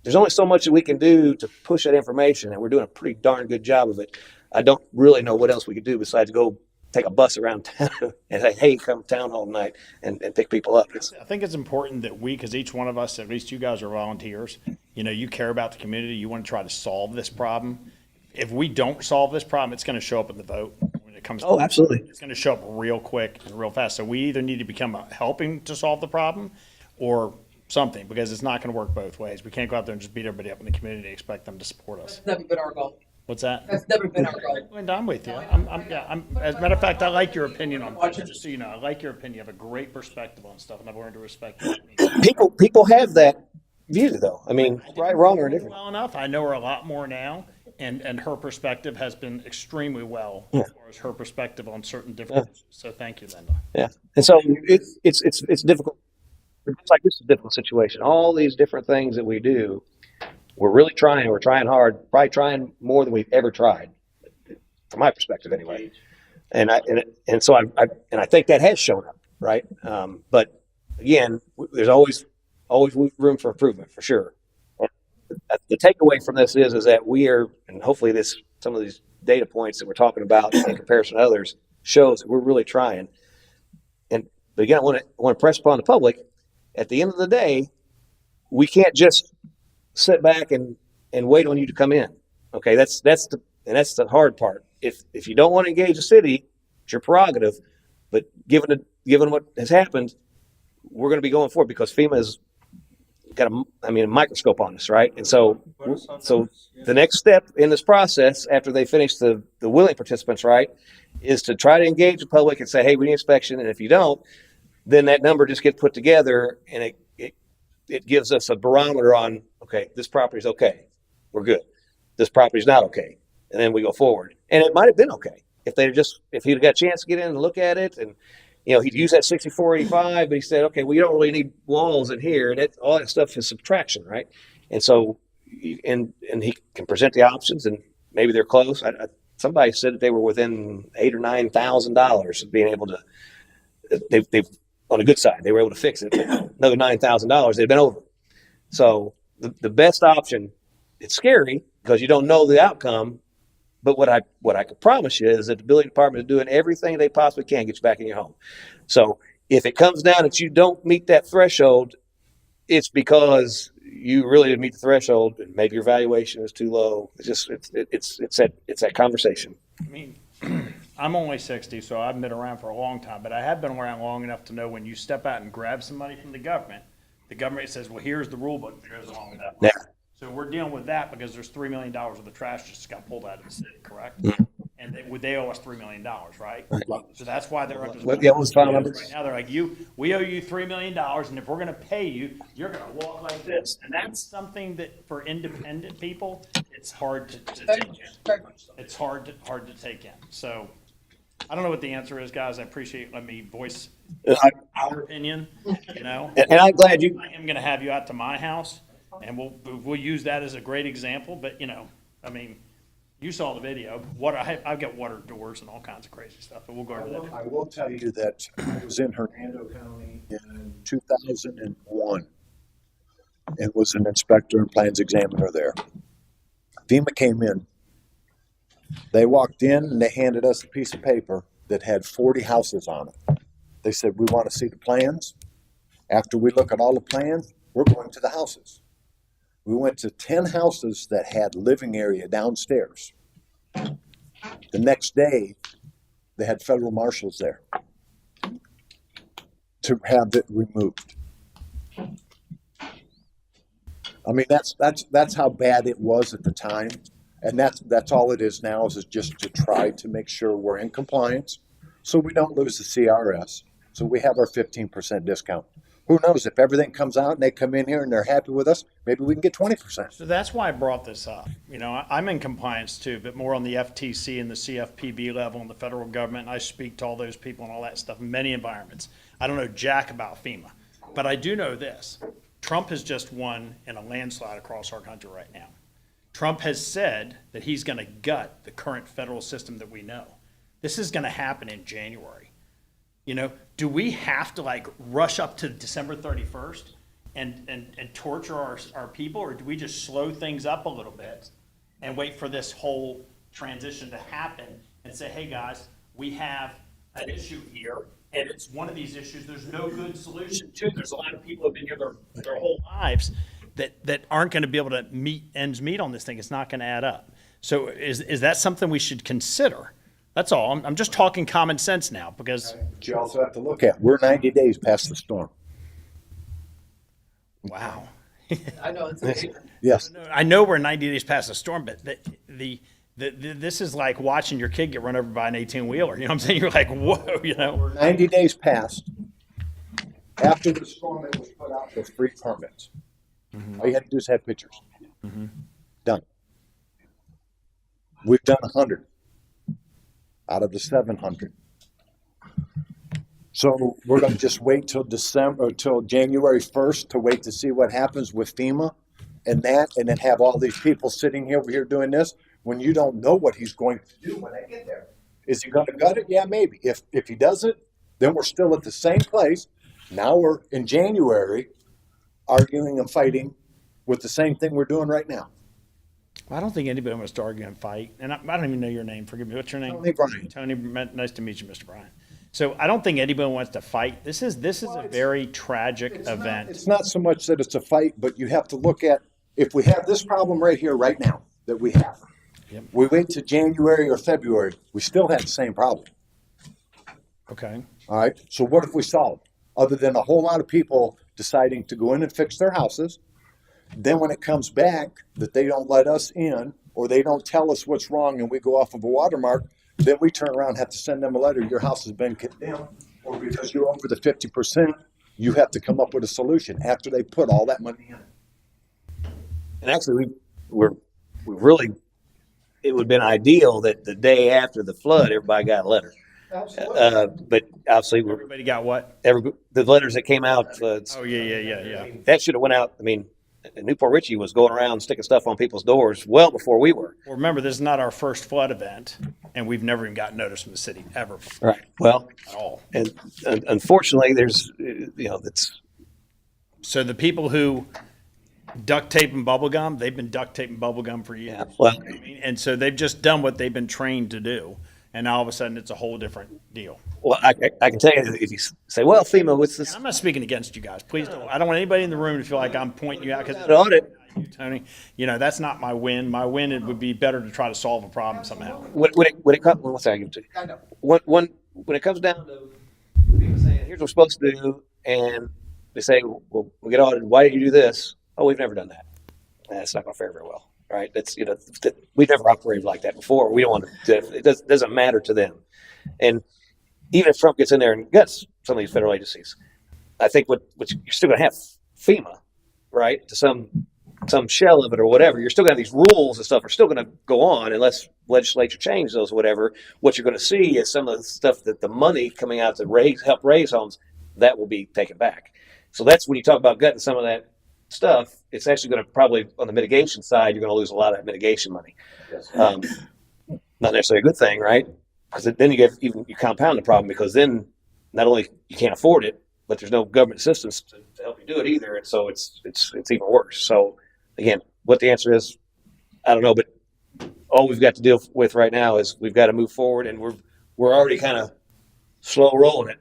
there's only so much that we can do to push that information, and we're doing a pretty darn good job of it. I don't really know what else we could do besides go take a bus around town and say, hey, come to town hall tonight and pick people up. I think it's important that we, because each one of us, at least you guys are volunteers, you care about the community, you want to try to solve this problem. If we don't solve this problem, it's going to show up in the vote when it comes to absolutely. It's going to show up real quick and real fast. So we either need to become helping to solve the problem or something, because it's not going to work both ways. We can't go out there and just beat everybody up in the community and expect them to support us. That's never been our goal. What's that? That's never been our goal. And I'm with you. As a matter of fact, I like your opinion on things, just so you know. I like your opinion. You have a great perspective on stuff, and I've learned to respect it. People have that view, though. I mean, right, wrong, or different. Well enough. I know her a lot more now, and her perspective has been extremely well as far as her perspective on certain different issues. So thank you, Linda. Yeah, and so it's difficult. It's like this is a difficult situation. All these different things that we do, we're really trying. We're trying hard. Probably trying more than we've ever tried, from my perspective, anyway. And so I think that has shown up, right? But again, there's always room for improvement, for sure. The takeaway from this is that we are, and hopefully some of these data points that we're talking about in comparison to others shows that we're really trying. But again, I want to press upon the public. At the end of the day, we can't just sit back and wait on you to come in. Okay, that's the hard part. If you don't want to engage the city, it's your prerogative. But given what has happened, we're going to be going forward because FEMA has got a microscope on us, right? And so the next step in this process, after they finish the willing participants, right, is to try to engage the public and say, hey, we need inspection, and if you don't, then that number just gets put together, and it gives us a barometer on, okay, this property's okay, we're good. This property's not okay, and then we go forward. And it might have been okay if he'd got a chance to get in and look at it, and he'd use that 6485, but he said, okay, we don't really need walls in here, and all that stuff is subtraction, right? And so, and he can present the options, and maybe they're close. Somebody said that they were within $8,000 or $9,000 of being able to. They've on the good side, they were able to fix it. Another $9,000, they've been over. So the best option, it's scary because you don't know the outcome. But what I can promise you is that the building department is doing everything they possibly can to get you back in your home. So if it comes down that you don't meet that threshold, it's because you really didn't meet the threshold, and maybe your valuation is too low. It's that conversation. I mean, I'm only 60, so I've been around for a long time, but I have been around long enough to know when you step out and grab some money from the government says, well, here's the rule book that goes along with that. Yeah. So we're dealing with that because there's $3 million worth of trash just got pulled out of the city, correct? Mm-hmm. And they owe us $3 million, right? So that's why they're up to right now. They're like, we owe you $3 million, and if we're going to pay you, you're going to walk like this. And that's something that for independent people, it's hard to take in. It's hard to take in. So I don't know what the answer is, guys. I appreciate you letting me voice our opinion. And I'm glad you. I am going to have you out to my house, and we'll use that as a great example. But you saw the video. I've got water doors and all kinds of crazy stuff, but we'll go over that. I will tell you that I was in Hernando County in 2001 and was an inspector and plans examiner there. FEMA came in. They walked in and they handed us a piece of paper that had 40 houses on it. They said, we want to see the plans. After we look at all the plans, we're going to the houses. We went to 10 houses that had living area downstairs. The next day, they had federal marshals there to have it removed. I mean, that's how bad it was at the time. And that's all it is now, is just to try to make sure we're in compliance so we don't lose the CRS. So we have our 15% discount. Who knows, if everything comes out and they come in here and they're happy with us, maybe we can get 20%. So that's why I brought this up. You know, I'm in compliance too, but more on the FTC and the CFPB level and the federal government. I speak to all those people and all that stuff in many environments. I don't know jack about FEMA, but I do know this. Trump has just won in a landslide across our country right now. Trump has said that he's going to gut the current federal system that we know. This is going to happen in January. You know, do we have to like rush up to December 31st and torture our people, or do we just slow things up a little bit and wait for this whole transition to happen and say, hey guys, we have an issue here, and it's one of these issues there's no good solution to. There's a lot of people who have been here their whole lives that aren't going to be able to meet ends meet on this thing. It's not going to add up. So is that something we should consider? That's all. I'm just talking common sense now because. But you also have to look at, we're 90 days past the storm. Wow. I know, it's, Yes. I know we're 90 days past the storm, but this is like watching your kid get run over by an 18-wheeler. You know what I'm saying? You're like, whoa, you know. We're 90 days past. After the storm, it was put out with free permits. All you had to do is have pictures. Done. We've done 100 out of the 700. So we're going to just wait till January 1st to wait to see what happens with FEMA and then have all these people sitting here over here doing this when you don't know what he's going to do when they get there. Is he going to gut it? Yeah, maybe. If he doesn't, then we're still at the same place. Now we're in January arguing and fighting with the same thing we're doing right now. I don't think anybody wants to argue and fight. And I don't even know your name. Forgive me. What's your name? Tony Bryan. Tony, nice to meet you, Mr. Bryan. So I don't think anybody wants to fight. This is a very tragic event. It's not so much that it's a fight, but you have to look at, if we have this problem right here, right now, that we have. Yep. We wait to January or February, we still have the same problem. Okay. All right. So what if we solve? Other than a whole lot of people deciding to go in and fix their houses, then when it comes back that they don't let us in or they don't tell us what's wrong and we go off of a watermark, then we turn around and have to send them a letter. Your house has been condemned, or because you're over the 50%, you have to come up with a solution after they put all that money in. And actually, we really, it would have been ideal that the day after the flood, everybody got a letter. But obviously, Everybody got what? the letters that came out. Oh, yeah. That should have went out. I mean, Newport Richie was going around sticking stuff on people's doors well before we were. Well, remember, this is not our first flood event, and we've never even gotten notice from the city ever before. Right. Well, At all. and unfortunately, there's that's. So the people who duct tape and bubble gum, they've been duct tape and bubble gum for years. Yeah, well, I mean, and so they've just done what they've been trained to do, and now all of a sudden it's a whole different deal. Well, I can tell you if you say, well, FEMA, what's this? And I'm not speaking against you guys. Please don't. I don't want anybody in the room to feel like I'm pointing you out because The audit. Tony, that's not my win. My win, it would be better to try to solve a problem somehow. When it comes, one second, I'll give it to you. I know. When it comes down to people saying, here's what we're supposed to do, and they say, well, we get audited. Why did you do this? Oh, we've never done that. That's not going to fare very well, right? That's we've never operated like that before. We don't want to. It doesn't matter to them, and even if Trump gets in there and guts some of these federal agencies, I think what you're still going to have FEMA, right, to some shell of it or whatever. You're still going to have these rules and stuff are still going to go on unless legislature changes those or whatever. What you're going to see is some of the stuff that the money coming out to help raise homes, that will be taken back. So that's when you talk about gutting some of that stuff, it's actually going to probably, on the mitigation side, you're going to lose a lot of that mitigation money. Not necessarily a good thing, right? Because then you compound the problem, because then not only you can't afford it, but there's no government assistance to help you do it either, and so it's even worse. So again, what the answer is, I don't know, but all we've got to deal with right now is we've got to move forward, and we're already kind of slow rolling it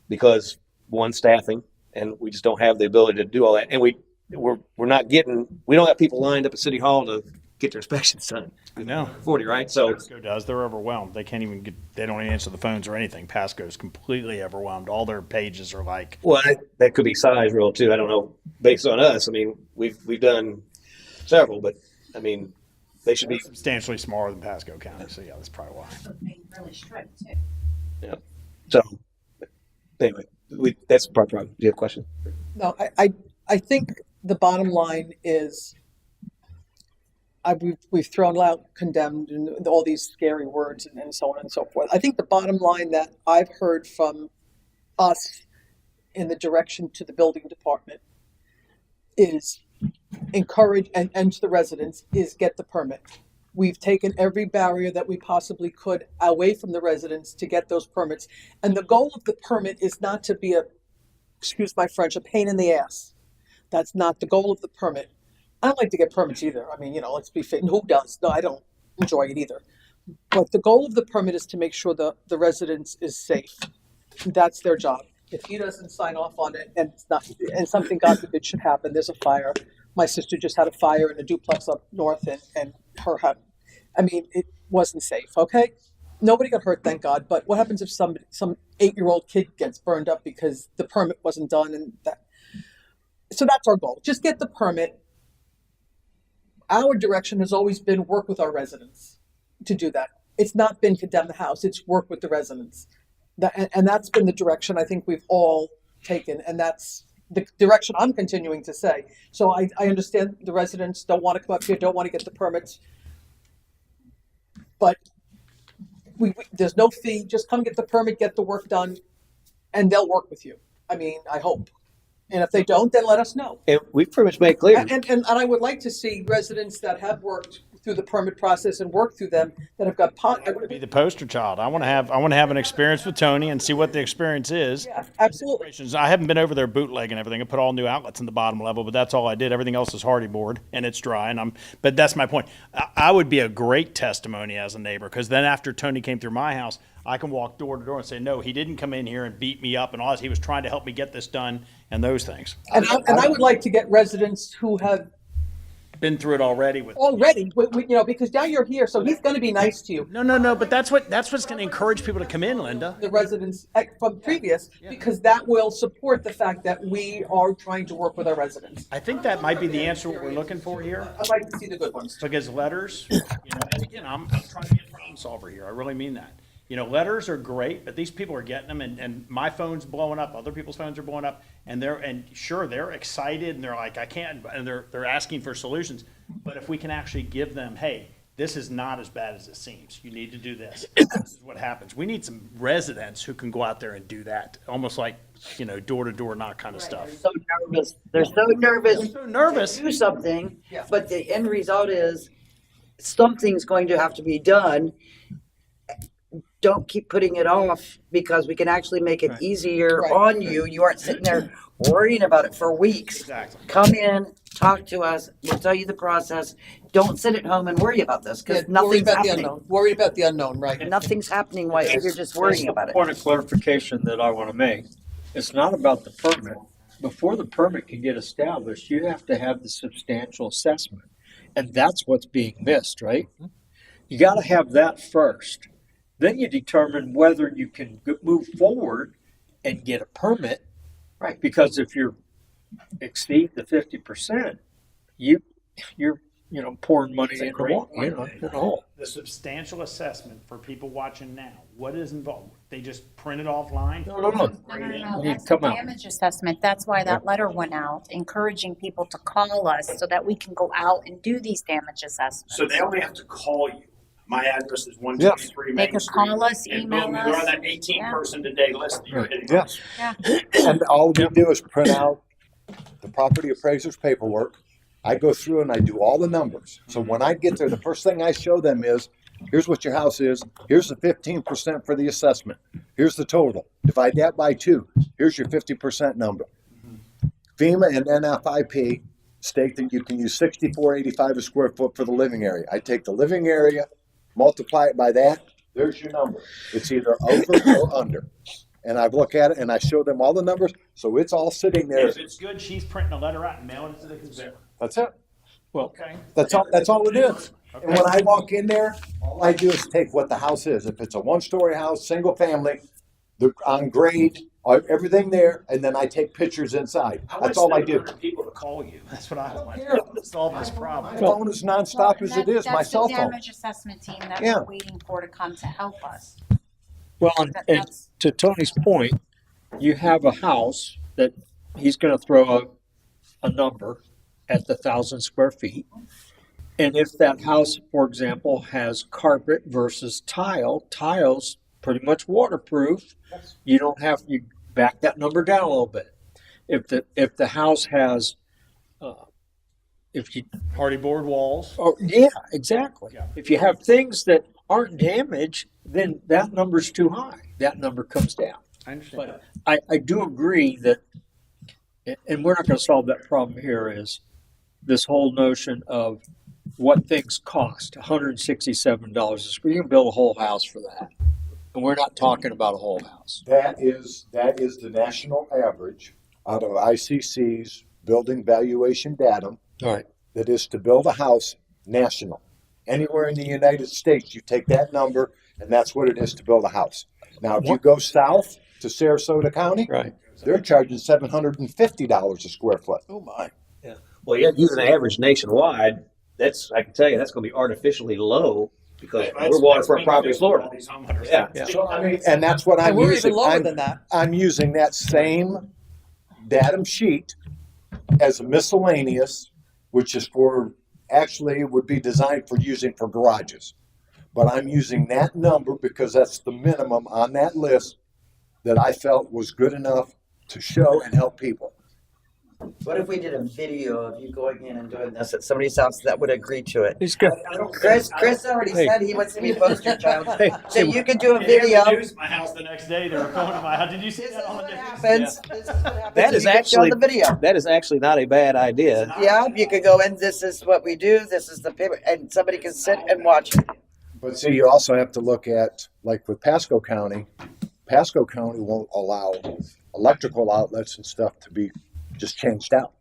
because one, staffing, and we just don't have the ability to do all that, and we don't have people lined up at City Hall to get their inspections done. I know. 40, right? So Pasco does. They're overwhelmed. They can't even they don't even answer the phones or anything. Pasco's completely overwhelmed. All their pages are like. Well, that could be size real too. I don't know. Based on us, I mean, we've done several, but I mean, they should be substantially smaller than Pasco County. So yeah, that's probably why. Really strict too. Yeah. So anyway, that's part problem. Do you have a question? No, I think the bottom line is, we've thrown out condemned and all these scary words and so on and so forth. I think the bottom line that I've heard from us in the direction to the building department is encourage, and to the residents, is get the permit. We've taken every barrier that we possibly could away from the residents to get those permits. And the goal of the permit is not to be excuse my French, a pain in the ass. That's not the goal of the permit. I don't like to get permits either. I mean, let's be fair. Who does? No, I don't enjoy it either. But the goal of the permit is to make sure the residence is safe. That's their job. If he doesn't sign off on it and it's not, and something God forbid should happen, there's a fire. My sister just had a fire in a duplex up north, and her house. I mean, it wasn't safe. Okay, nobody got hurt, thank God. But what happens if some 8-year-old kid gets burned up because the permit wasn't done? And that. So that's our goal. Just get the permit. Our direction has always been work with our residents to do that. It's not been condemn the house. It's work with the residents. And that's been the direction I think we've all taken, and that's the direction I'm continuing to say. So I understand the residents don't want to come up here, don't want to get the permits, but we there's no fee. Just come get the permit, get the work done, and they'll work with you. I mean, I hope. And if they don't, then let us know. And we've pretty much made it clear. And I would like to see residents that have worked through the permit process and worked through them that have got I want to be the poster child. I want to have an experience with Tony and see what the experience is. Yeah, absolutely. I haven't been over there bootlegging everything. I put all new outlets in the bottom level, but that's all I did. Everything else is hardy board and it's dry. But that's my point. I would be a great testimony as a neighbor, because then after Tony came through my house, I can walk door to door and say, no, he didn't come in here and beat me up and all this. He was trying to help me get this done and those things. And I would like to get residents who have been through it already because now you're here, so he's going to be nice to you. No, but that's what's going to encourage people to come in, Linda. The residents from previous, because that will support the fact that we are trying to work with our residents. I think that might be the answer what we're looking for here. I'd like to see the good ones. Because letters, and again, I'm trying to be a problem solver here. I really mean that. Letters are great, but these people are getting them, and my phone's blowing up. Other people's phones are blowing up, and they're excited, and they're like, I can't, and they're asking for solutions. But if we can actually give them, hey, this is not as bad as it seems. You need to do this. This is what happens. We need some residents who can go out there and do that, almost like door to door knock kind of stuff. They're so nervous. They're so nervous. To do something, but the end result is something's going to have to be done. Don't keep putting it off, because we can actually make it easier on you. You aren't sitting there worrying about it for weeks. Exactly. Come in, talk to us. We'll tell you the process. Don't sit at home and worry about this, because nothing's happening. Worry about the unknown, right? Nothing's happening while you're just worrying about it. Point of clarification that I want to make. It's not about the permit. Before the permit can get established, you have to have the substantial assessment. And that's what's being missed, right? You got to have that first. Then you determine whether you can move forward and get a permit. Right. Because if you exceed the 50%, you're pouring money in the hole. The substantial assessment for people watching now, what is involved? They just print it offline? No. No. You That's come the out. damage assessment. That's why that letter went out, encouraging people to call us so that we can go out and do these damage assessments. So they only have to call you. My address is 123 They Main could Street. call us, And email boom, you're on us. that 18 person today list. You're hitting Yes. Yeah. And all we do is print out the property appraiser's paperwork. I go through and I do all the numbers. So when I get there, the first thing I show them is, here's what your house is. Here's the 15% for the assessment. Here's the total. Divide that by 2. Here's your 50% number. FEMA and NFIP state that you can use $64.85 a square foot for the living area. I take the living area, multiply it by that. There's your number. It's either over or under. And I look at it and I show them all the numbers. So it's all sitting there. If it's good, she's printing a letter out and mailing it to the consumer. That's it. Well, Okay. That's all it is. And when I walk in there, all I do is take what the house is. If it's a one-story house, single family, on grade, everything there, and then I take pictures inside. That's all I do. People to call you. That's what I want to solve this My problem. phone is nonstop as it is, my cell That's the phone. damage assessment team that Yeah. we're waiting for to come to help us. Well, and to Tony's point, you have a house that he's going to throw a number at the 1,000 square feet. And if that house, for example, has carpet versus tile, tile's pretty much waterproof. You don't have, you back that number down a little bit. If the house has, if you, Hardy board walls. oh yeah, exactly. If you have things that aren't damaged, then that number's too high. That number comes down. I understand. But I do agree that, and we're not going to solve that problem here, is this whole notion of what things cost, $167 a square. You can build a whole house for that. And we're not talking about a whole house. That is the national average out of ICC's building valuation data. All right. That is to build a house national. Anywhere in the United States, you take that number, and that's what it is to build a house. Now, if you go south to Sarasota County, Right. they're charging $750 a square foot. Oh my. Well, yeah, using an average nationwide, I can tell you, that's going to be artificially low because we're waterfront property in Florida. Yeah. So, I mean, and that's what I'm And we're using. even lower than that. I'm using that same datum sheet as a miscellaneous, which is actually would be designed for using for garages. But I'm using that number because that's the minimum on that list that I felt was good enough to show and help people. What if we did a video of you going in and doing this at somebody's house that would agree to it? He's good. Chris already Hey. said he wants to be a poster child. Hey, So you could do a video. My house the next day. They were going to my house. Did you see This is that on the what news? happens. This is what happens. That is You could show actually the video. that is actually not a bad idea. Yeah, you could go in. This is what we do. This is the paper, and somebody can sit and watch it. But see, you also have to look at, like with Pasco County won't allow electrical outlets and stuff to be just changed out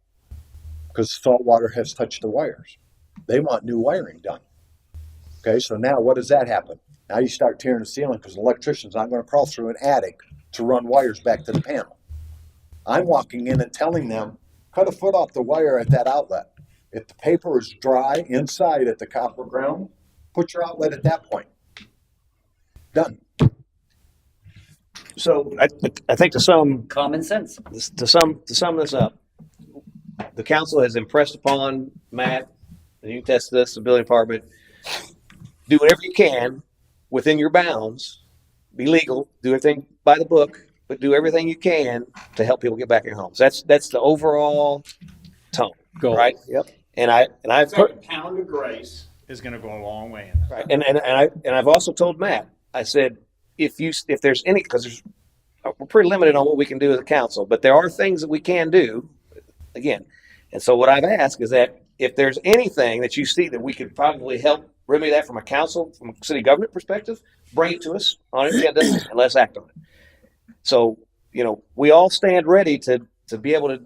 because salt water has touched the wires. They want new wiring done. Okay, so now what does that happen? Now you start tearing the ceiling because an electrician's not going to crawl through an attic to run wires back to the panel. I'm walking in and telling them, cut a foot off the wire at that outlet. If the paper is dry inside at the copper ground, put your outlet at that point. Done. So I think to sum Common sense. sum this up, the council has impressed upon Matt, and you can test this, the building department, do whatever you can within your bounds, be legal, do everything by the book, but do everything you can to help people get back in homes. That's the overall tone, Goal. right? Yep. And I've heard, A pound of grace is going to go a long way in this. right. And I've also told Matt, I said, if there's any, because we're pretty limited on what we can do as a council, but there are things that we can do, again. And so what I've asked is that if there's anything that you see that we could probably help remedy that from a council, from a city government perspective, bring it to us on an agenda and let's act on it. So, we all stand ready to be able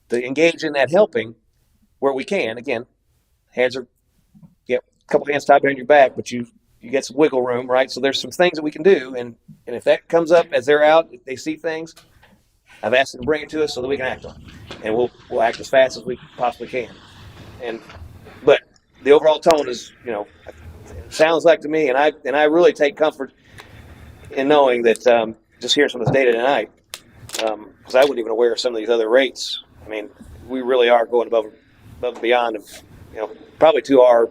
to engage in that helping where we can. Again, a couple hands tied behind your back, but you get some wiggle room, right? So there's some things that we can do. And if that comes up as they're out, if they see things, I've asked them to bring it to us so that we can act on it. And we'll act as fast as we possibly can. But the overall tone is, sounds like to me, and I really take comfort in knowing that just hearing some of this data tonight, because I wasn't even aware of some of these other rates. I mean, we really are going above and beyond, probably to our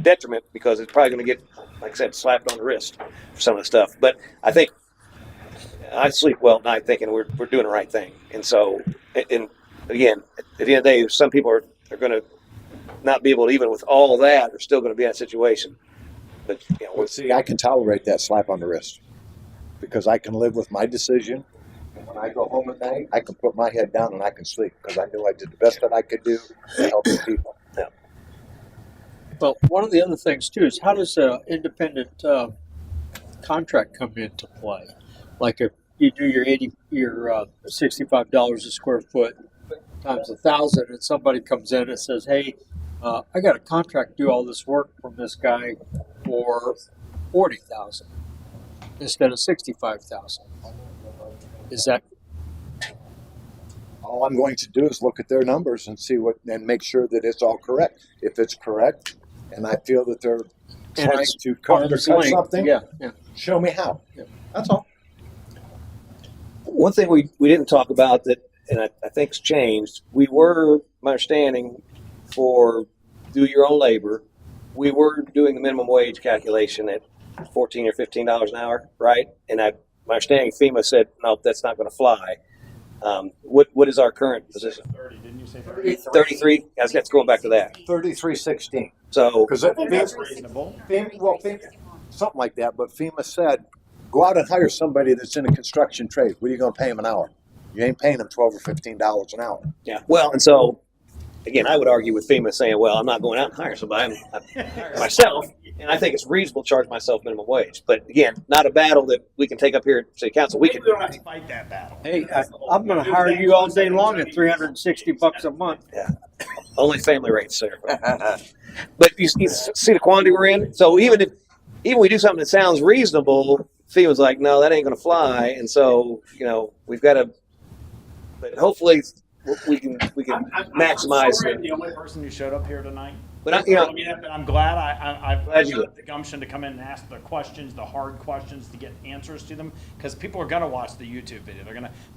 detriment, because it's probably going to get, like I said, slapped on the wrist for some of the stuff. But I think I sleep well at night thinking we're doing the right thing. And so, and again, at the end of the day, some people are going to not be able to, even with all that, are still going to be in that situation. But See, I can tolerate that slap on the wrist because I can live with my decision. And when I go home at night, I can put my head down and I can sleep because I knew I did the best that I could do to help the people. Well, one of the other things too is how does an independent contract come into play? Like if you do your $65 a square foot times 1,000, and somebody comes in and says, "Hey, I got a contract to do all this work from this guy for $40,000 instead of $65,000." Is that? All I'm going to do is look at their numbers and see and make sure that it's all correct. If it's correct, and I feel that they're trying to undercut something, show me how. That's all. one thing we didn't talk about that and I think it's changed. We were, my understanding, for do your own labor, we were doing the minimum wage calculation at $14 or $15 an hour, right? And my understanding, FEMA said, no, that's not going to fly. What is our current position? 30, didn't you say 30? 33? That's going back to that. 3316. So, Because That's reasonable. FEMA, something like that, but FEMA said, go out and hire somebody that's in a construction trade. What are you going to pay them an hour? You ain't paying them $12 or $15 an hour. yeah. Well, and so, again, I would argue with FEMA saying, well, I'm not going out and hire somebody. I'm hiring myself. And I think it's reasonable to charge myself minimum wage. But again, not a battle that we can take up here at City Council. We We can. don't have to fight that battle. Hey, I'm going to hire you all day long at $360 a month. Only family rates, sir. But you see the quantity we're in. So even we do something that sounds reasonable, FEMA's like, no, that ain't going to fly. And so we've got to. But hopefully we can maximize. Sorry, I'm the only person who showed up here tonight. But I'm glad I've Glad you got the gumption to come in and ask the questions, the hard questions, to get answers to them, because people are gonna watch the YouTube video.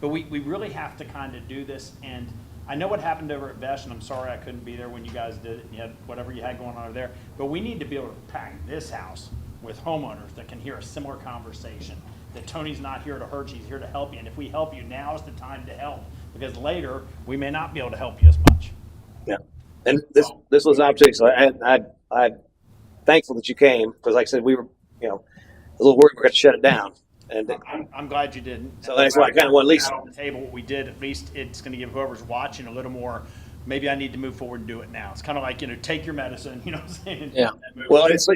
But we really have to kind of do this. And I know what happened over at Besh, and I'm sorry I couldn't be there when you guys did it. And you had whatever you had going on over there. But we need to be able to pack this house with homeowners that can hear a similar conversation. That Tony's not here to hurt you; he's here to help you. And if we help you, now is the time to help, because later we may not be able to help you as much. Yeah. And this was an opportunity. So I'm thankful that you came, because like I said, we were a little worried we're going to shut it down. And I'm glad you didn't. So that's why I kind of want at least on the table what we did. At least it's going to give whoever's watching a little more. Maybe I need to move forward and do it now. It's kind of like take your medicine. You know what I'm saying? Yeah. Well, it's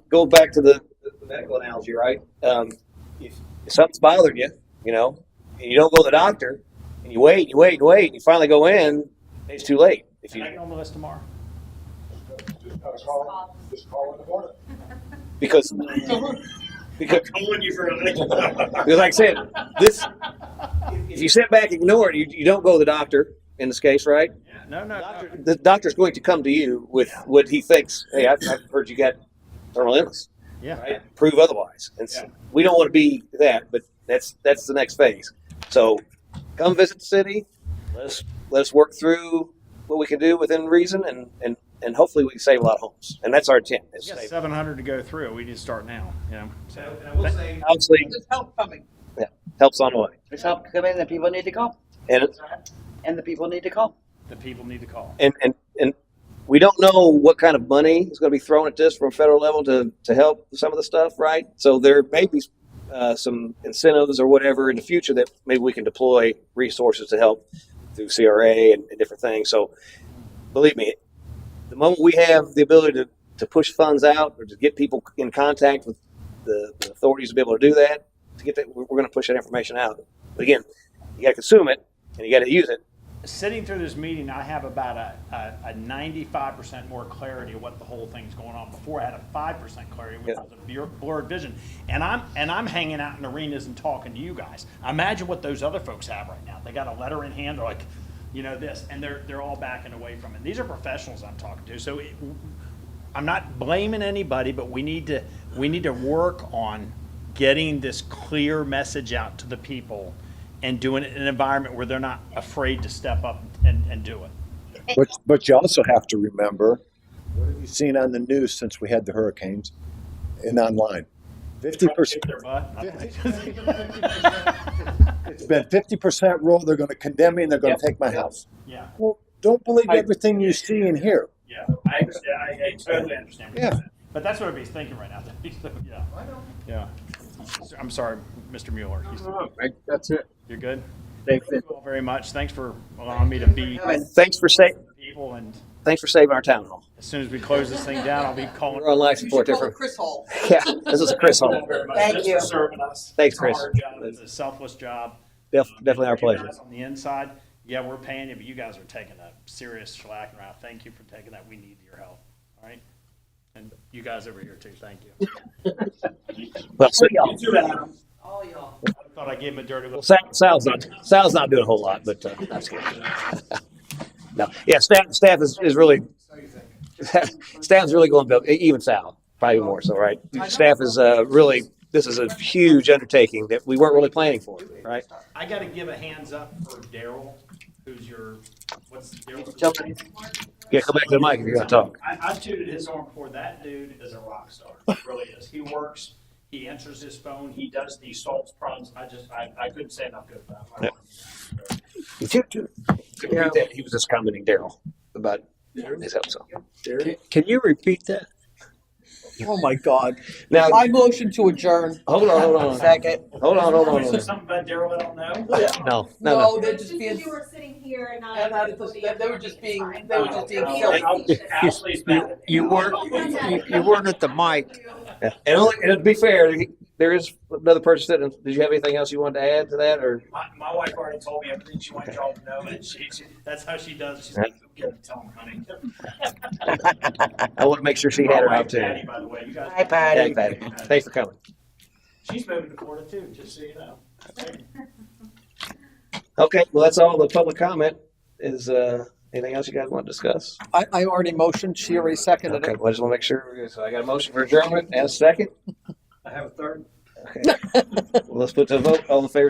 go back to the medical analogy, right? If something's bothering you, and you don't go to the doctor, and you wait, and you finally go in, it's too late. If Can I get on the list tomorrow? Just call in the morning. because Calling you for a like I said, if you sit back and ignore it, you don't go to the doctor in this case, right? No. The doctor's going to come to you with what he thinks. Hey, I've heard you got terminal illness. Yeah. Right? Prove otherwise. And so we don't want to be that, but that's the next phase. So come visit the city. Let us work through what we can do within reason, and hopefully we can save a lot of homes. And that's our intent. We got 700 to go through. We need to start now. So, And I will say, obviously, There's help coming. help's on the way. There's help coming, the people need to call, And the people need to call. the people need to call. and we don't know what kind of money is going to be thrown at this from federal level to help some of the stuff, right? So there may be some incentives or whatever in the future that maybe we can deploy resources to help through CRA and different things. So believe me, the moment we have the ability to push funds out or to get people in contact with the authorities to be able to do that, we're going to push that information out. But again, you got to consume it and you got to use it. Sitting through this meeting, I have about a 95% more clarity of what the whole thing's going on. Before I had a 5% clarity, which was a blurred vision. And I'm hanging out in arenas and talking to you guys. Imagine what those other folks have right now. They got a letter in hand, they're like, this, and they're all backing away from it. These are professionals I'm talking to. So I'm not blaming anybody, but we need to work on getting this clear message out to the people and doing it in an environment where they're not afraid to step up and do it. But you also have to remember, what have you seen on the news since we had the hurricanes and online? 50%. It's been 50% rule. They're going to condemn me and they're going to take my house. Yeah. Well, don't believe everything you see and hear. Yeah, I understand. I totally understand what you're saying. But that's what everybody's thinking right now. Yeah. I know. Yeah. I'm sorry, Mr. Mueller. That's it. You're good? Thank you all very much. Thanks for allowing me to be Thanks for people. And thanks for saving our town hall. as soon as we close this thing down, I'll be calling. We're on life You support should call it different. Chris Hall. Yeah, this is a Chris Hall. Thank you. For serving us. Thanks, It's Chris. a hard job. It's a selfless job. Definitely our You pleasure. guys on the inside, yeah, we're paying you, but you guys are taking a serious shellacking around. Thank you for taking that. We need your help. All right. And you guys over here too. Thank you. Well, so, You too, Adam. All y'all. I thought I gave him a dirty look. Sal's not doing a whole lot, but I'm just kidding. No, yeah, staff is really staff's really going to even Sal, probably more so, right? Staff is really, this is a huge undertaking that we weren't really planning for, right? I got to give a hands up for Daryl. who's your, what's the deal? Utilities. Yeah, come back to the mic if you're gonna talk. I've tooted his horn before. That dude is a rock star. He really is. He works, he answers his phone, he does these solves problems. I couldn't say enough good about him. Yeah. He was just commenting Daryl about his help. So Can you repeat that? Oh, my God. now, I motion to adjourn. hold on. Second. Hold on. Is there something about Daryl I don't know? No. No, they're just being, You were sitting here and and they were just being Oh, silly. Ashley's mad. You weren't at the mic. Yeah. And to be fair, there is another person sitting. Did you have anything else you wanted to add to that, or? My wife already told me everything she wants y'all to know, and that's how she does. She's like, "Get tell him, honey." I want to make sure she had her My wife, opportunity. Patty, by the way, you guys. Hi, Patty. Yeah, Patty. Thanks for coming. She's moving to Florida too, just so you know. Okay, well, that's all the public comment. Is anything else you guys want to discuss? I already motioned, she already seconded Okay, it. well, I just want to make sure. So I got a motion for adjournment and a second. I have a third. Okay. Well, let's put to a vote. All in favor,